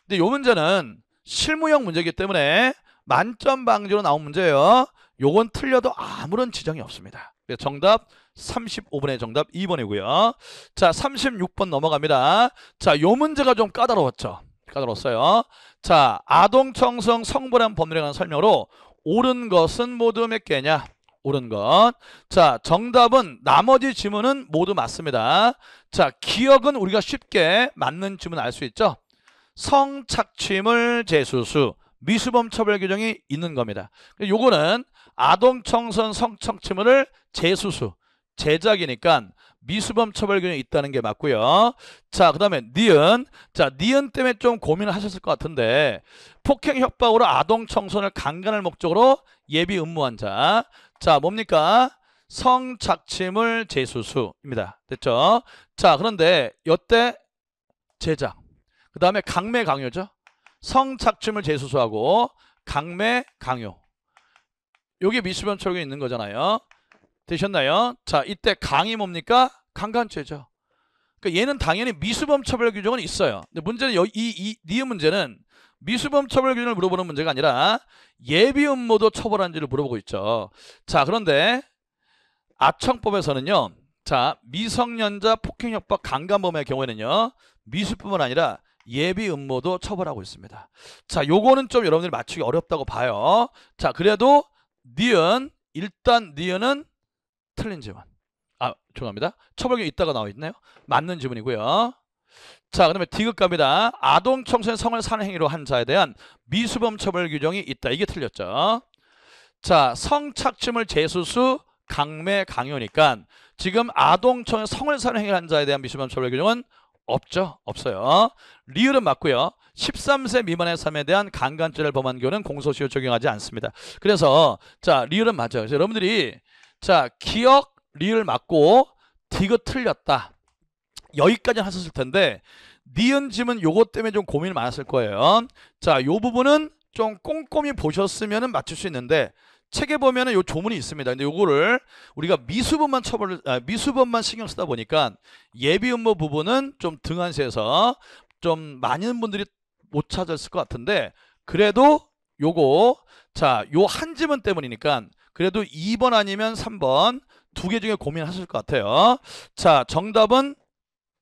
근데 이 문제는 실무형 문제이기 때문에 만점 방지로 나온 문제예요. 요건 틀려도 아무런 지장이 없습니다. 정답 35번의 정답 2번이고요. 자, 36번 넘어갑니다. 자, 요 문제가 좀 까다로웠죠. 까다로웠어요. 자, 아동청소년 성불한 법률에 관한 설명으로 옳은 것은 모두 몇 개냐? 옳은 것. 자, 정답은 나머지 지문은 모두 맞습니다. 자, 기억은 우리가 쉽게 맞는 지문 알 수 있죠. 성착취물 재수수 미수범 처벌 규정이 있는 겁니다. 요거는 아동청소년 성착취물을 재수수 제작이니까 미수범 처벌 규정이 있다는 게 맞고요. 자, 그 다음에 니은. 자, 니은 때문에 좀 고민을 하셨을 것 같은데 폭행 협박으로 아동 청소년을 강간할 목적으로 예비 음모한 자. 자, 뭡니까? 성착취물 재수수입니다. 됐죠? 자, 그런데 이때 제작. 그 다음에 강매 강요죠. 성착취물 재수수하고 강매 강요. 요게 미수범 처벌이 있는 거잖아요. 되셨나요? 자, 이때 강이 뭡니까? 강간죄죠. 그러니까 얘는 당연히 미수범 처벌 규정은 있어요. 근데 문제는 이 니은 문제는 미수범 처벌 규정을 물어보는 문제가 아니라 예비 음모도 처벌한지를 물어보고 있죠. 자, 그런데 아청법에서는요. 자, 미성년자 폭행협박 강간범의 경우에는요. 미수뿐만 아니라 예비 음모도 처벌하고 있습니다. 자, 요거는 좀 여러분들이 맞추기 어렵다고 봐요. 자, 그래도 니은, 일단 니은은 틀린 지문. 죄송합니다. 처벌규정이 있다가 나와 있네요. 맞는 지문이고요. 자, 그 다음에 디귿 갑니다. 아동 청소년 성을 사는 행위로 한 자에 대한 미수범 처벌 규정이 있다. 이게 틀렸죠. 자, 성착취물 재수수 강매 강요니까 지금 아동 청소년 성을 사는 행위를 한 자에 대한 미수범 처벌 규정은 없죠. 없어요. 리을은 맞고요. 13세 미만의 삶에 대한 강간죄를 범한 경우는 공소시효 적용하지 않습니다. 그래서 자, 리을은 맞아요. 그래서 여러분들이 자, 기억 리을 맞고 디귿 틀렸다. 여기까지는 하셨을 텐데 니은 지문 요것 때문에 좀 고민이 많았을 거예요. 자, 요 부분은 좀 꼼꼼히 보셨으면 맞출 수 있는데 책에 보면은 요 조문이 있습니다. 근데 요거를 우리가 미수범만 신경 쓰다 보니까 예비 음모 부분은 좀 등한시해서 좀 많은 분들이 못 찾았을 것 같은데 그래도 요거 자, 요 한 지문 때문이니까 그래도 2번 아니면 3번 두 개 중에 고민하실 것 같아요. 자, 정답은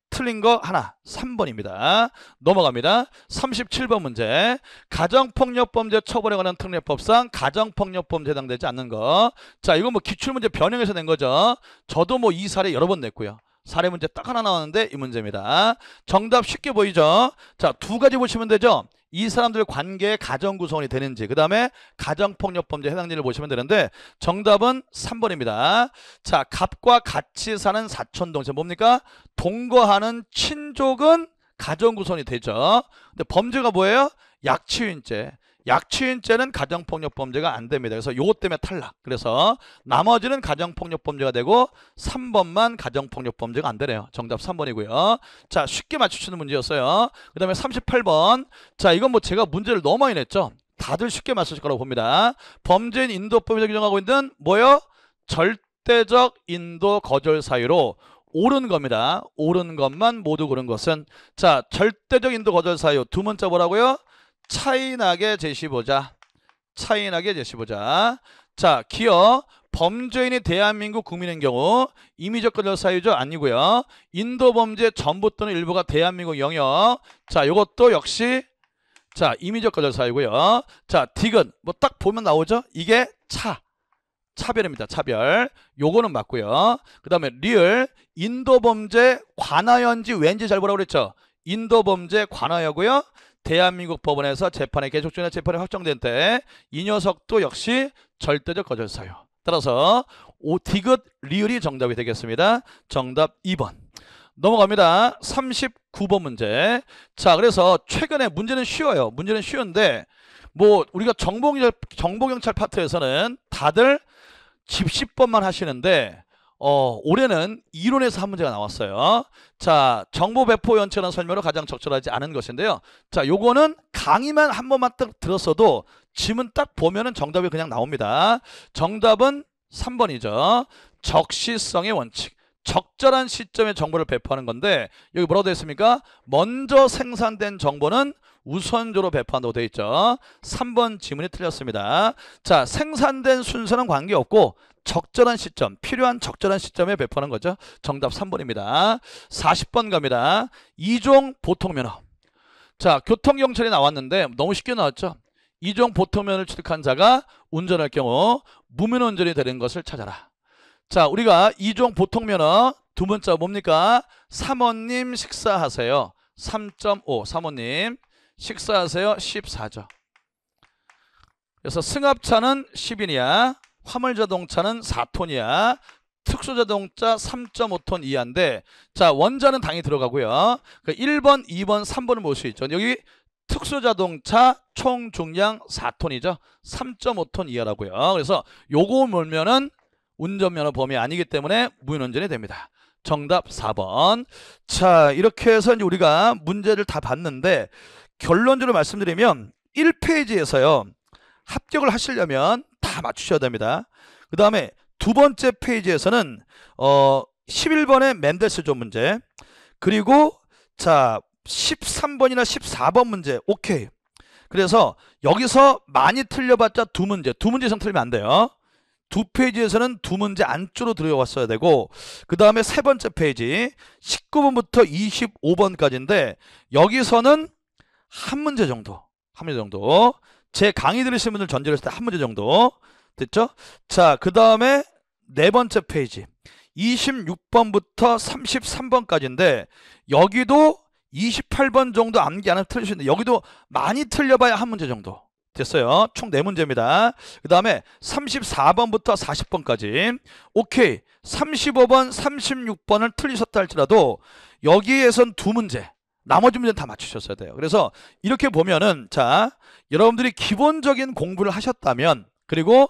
틀린 거 하나 3번입니다. 넘어갑니다. 37번 문제. 가정폭력범죄 처벌에 관한 특례법상 가정폭력범죄에 해당되지 않는 거. 자, 이건 뭐 기출문제 변형해서 낸 거죠. 저도 뭐 이 사례 여러 번 냈고요. 사례 문제 딱 하나 나왔는데 이 문제입니다. 정답 쉽게 보이죠? 자, 두 가지 보시면 되죠. 이 사람들 관계의 가정 구성원이 되는지, 그 다음에 가정폭력범죄 해당지를 보시면 되는데 정답은 3번입니다. 자, 갑과 같이 사는 사촌동생 뭡니까? 동거하는 친족은 가정 구성원이 되죠. 근데 범죄가 뭐예요? 약취유인죄. 약취유인죄는 가정폭력범죄가 안 됩니다. 그래서 요것 때문에 탈락. 그래서 나머지는 가정폭력범죄가 되고 3번만 가정폭력범죄가 안 되네요. 정답 3번이고요. 자, 쉽게 맞추시는 문제였어요. 그 다음에 38번. 자, 이건 뭐 제가 문제를 너무 많이 냈죠. 다들 쉽게 맞추실 거라고 봅니다. 범죄인 인도법에서 규정하고 있는 뭐요? 절대적 인도 거절 사유로 옳은 겁니다. 옳은 것만 모두 고른 것은 자, 절대적 인도 거절 사유 두 문자 뭐라고요? 차이나게 제시보자. 차이나게 제시보자. 자, 기어 범죄인이 대한민국 국민인 경우 임의적 거절 사유죠? 아니고요. 인도범죄 전부 또는 일부가 대한민국 영역. 자, 요것도 역시 자, 임의적 거절 사유고요. 자, 디귿 뭐 딱 보면 나오죠? 이게 차별입니다. 차별. 요거는 맞고요. 그 다음에 리을 인도범죄 관하여인지 왠지 잘 보라고 그랬죠? 인도범죄 관하여고요. 대한민국 법원에서 재판에 계속 중에 재판이 확정된 때 이 녀석도 역시 절대적 거절 사유. 따라서 디귿 리을이 정답이 되겠습니다. 정답 2번. 넘어갑니다. 39번 문제. 자, 그래서 최근에 문제는 쉬워요. 문제는 쉬운데 뭐 우리가 정보경찰 파트에서는 다들 집시법만 하시는데 올해는 이론에서 한 문제가 나왔어요. 자, 정보 배포 연체라는 설명으로 가장 적절하지 않은 것인데요. 자, 요거는 강의만 한 번만 딱 들었어도 지문 딱 보면은 정답이 그냥 나옵니다. 정답은 3번이죠. 적시성의 원칙. 적절한 시점에 정보를 배포하는 건데 여기 뭐라고 되어 있습니까? 먼저 생산된 정보는 우선적으로 배포한다고 되어 있죠. 3번 지문이 틀렸습니다. 자, 생산된 순서는 관계없고 적절한 시점, 필요한 적절한 시점에 배포하는 거죠. 정답 3번입니다. 40번 갑니다. 2종 보통면허. 자, 교통경찰이 나왔는데 너무 쉽게 나왔죠. 2종 보통면허를 취득한 자가 운전할 경우 무면허운전이 되는 것을 찾아라. 자, 우리가 2종 보통면허 두 번째 뭡니까? 사모님 식사하세요. 3.5. 사모님 식사하세요. 14죠. 그래서 승합차는 10인이야. 화물자동차는 4톤이야. 특수자동차 3.5톤 이하인데 자, 원자는 당연히 들어가고요. 1번, 2번, 3번을 볼 수 있죠. 여기 특수자동차 총 중량 4톤이죠. 3.5톤 이하라고요. 그래서 요거 몰면은 운전면허 범위 아니기 때문에 무면허운전이 됩니다. 정답 4번. 자, 이렇게 해서 이제 우리가 문제를 다 봤는데 결론적으로 말씀드리면 1페이지에서요. 합격을 하시려면 다 맞추셔야 됩니다. 그 다음에 두 번째 페이지에서는 11번의 맨델스존 문제 그리고 자 13번이나 14번 문제 오케이. 그래서 여기서 많이 틀려봤자 두 문제 이상 틀리면 안 돼요. 두 페이지에서는 두 문제 안쪽으로 들어왔어야 되고 그 다음에 세 번째 페이지 19번부터 25번까지인데 여기서는 한 문제 정도 제 강의 들으신 분들 전제로 했을 때 한 문제 정도 됐죠? 자, 그 다음에 네 번째 페이지 26번부터 33번까지인데 여기도 28번 정도 암기 안 하면 틀릴 수 있는데 여기도 많이 틀려봐야 한 문제 정도 됐어요. 총 4문제입니다. 그 다음에 34번부터 40번까지 오케이. 35번 36번을 틀리셨다 할지라도 여기에선 두 문제 나머지 문제는 다 맞추셨어야 돼요. 그래서 이렇게 보면은 자, 여러분들이 기본적인 공부를 하셨다면 그리고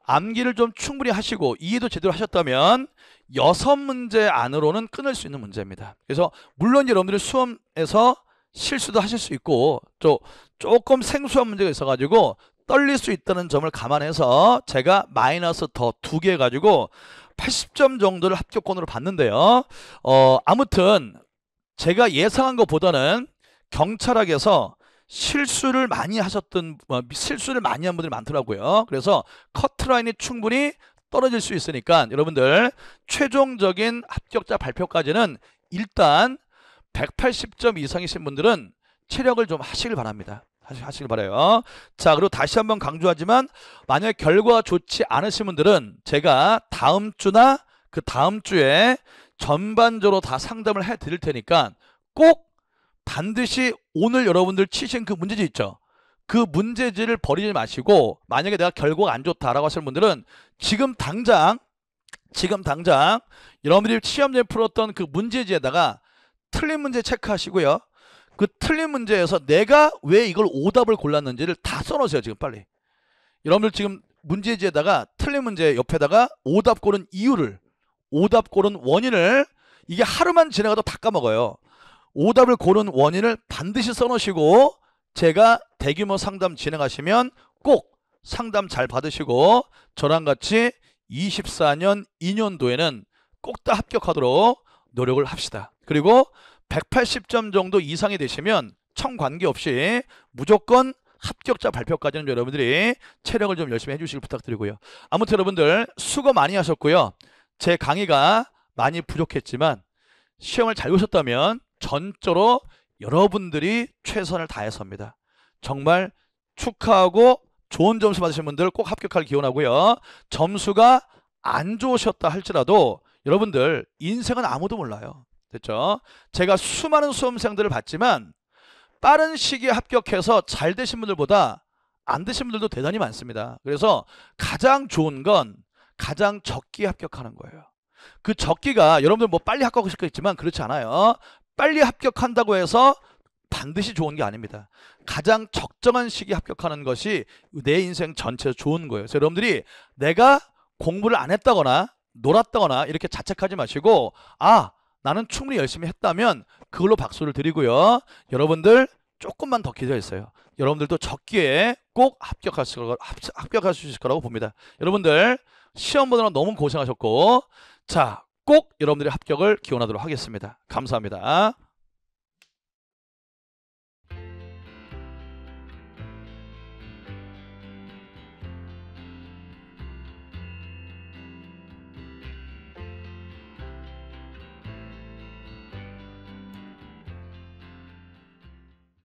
암기를 좀 충분히 하시고 이해도 제대로 하셨다면 6문제 안으로는 끊을 수 있는 문제입니다. 그래서 물론 여러분들이 수험에서 실수도 하실 수 있고 또 조금 생소한 문제가 있어가지고 떨릴 수 있다는 점을 감안해서 제가 마이너스 더 2개 해가지고 80점 정도를 합격권으로 봤는데요. 아무튼 제가 예상한 것보다는 경찰학에서 실수를 많이 한 분들이 많더라고요. 그래서 커트라인이 충분히 떨어질 수 있으니까 여러분들 최종적인 합격자 발표까지는 일단 180점 이상이신 분들은 체력을 좀 하시길 바랍니다. 하시길 바라요. 자, 그리고 다시 한번 강조하지만 만약 결과가 좋지 않으신 분들은 제가 다음 주나 그 다음 주에 전반적으로 다 상담을 해 드릴 테니까 꼭 반드시 오늘 여러분들 치신 그 문제지 있죠. 그 문제지를 버리지 마시고 만약에 내가 결과가 안 좋다라고 하시는 분들은 지금 당장 여러분들이 시험 전에 풀었던 그 문제지에다가 틀린 문제 체크하시고요. 그 틀린 문제에서 내가 왜 이걸 오답을 골랐는지를 다 써놓으세요. 지금 빨리. 여러분들 지금 문제지에다가 틀린 문제 옆에다가 오답 고른 이유를 오답 고른 원인을 이게 하루만 지나가도 다 까먹어요. 오답을 고른 원인을 반드시 써놓으시고 제가 대규모 상담 진행하시면 꼭 상담 잘 받으시고 저랑 같이 24년 2년도에는 꼭 다 합격하도록 노력을 합시다. 그리고 180점 정도 이상이 되시면 청관계없이 무조건 합격자 발표까지는 여러분들이 체력을 좀 열심히 해주시길 부탁드리고요. 아무튼 여러분들 수고 많이 하셨고요. 제 강의가 많이 부족했지만 시험을 잘 보셨다면 전적으로 여러분들이 최선을 다해서입니다. 정말 축하하고 좋은 점수 받으신 분들 꼭 합격할 기원하고요. 점수가 안 좋으셨다 할지라도 여러분들 인생은 아무도 몰라요. 됐죠? 제가 수많은 수험생들을 봤지만 빠른 시기에 합격해서 잘 되신 분들보다 안 되신 분들도 대단히 많습니다. 그래서 가장 좋은 건 가장 적게 합격하는 거예요. 그 적기가 여러분들 뭐 빨리 합격하실 거 있지만 그렇지 않아요. 빨리 합격한다고 해서 반드시 좋은 게 아닙니다. 가장 적정한 시기에 합격하는 것이 내 인생 전체에서 좋은 거예요. 그래서 여러분들이 내가 공부를 안 했다거나 놀았다거나 이렇게 자책하지 마시고, 나는 충분히 열심히 했다면 그걸로 박수를 드리고요. 여러분들 조금만 더 기다렸어요. 여러분들도 적기에 꼭 합격할 수 있을 거라고 봅니다. 여러분들 시험 보느라 너무 고생하셨고, 자, 꼭 여러분들의 합격을 기원하도록 하겠습니다. 감사합니다.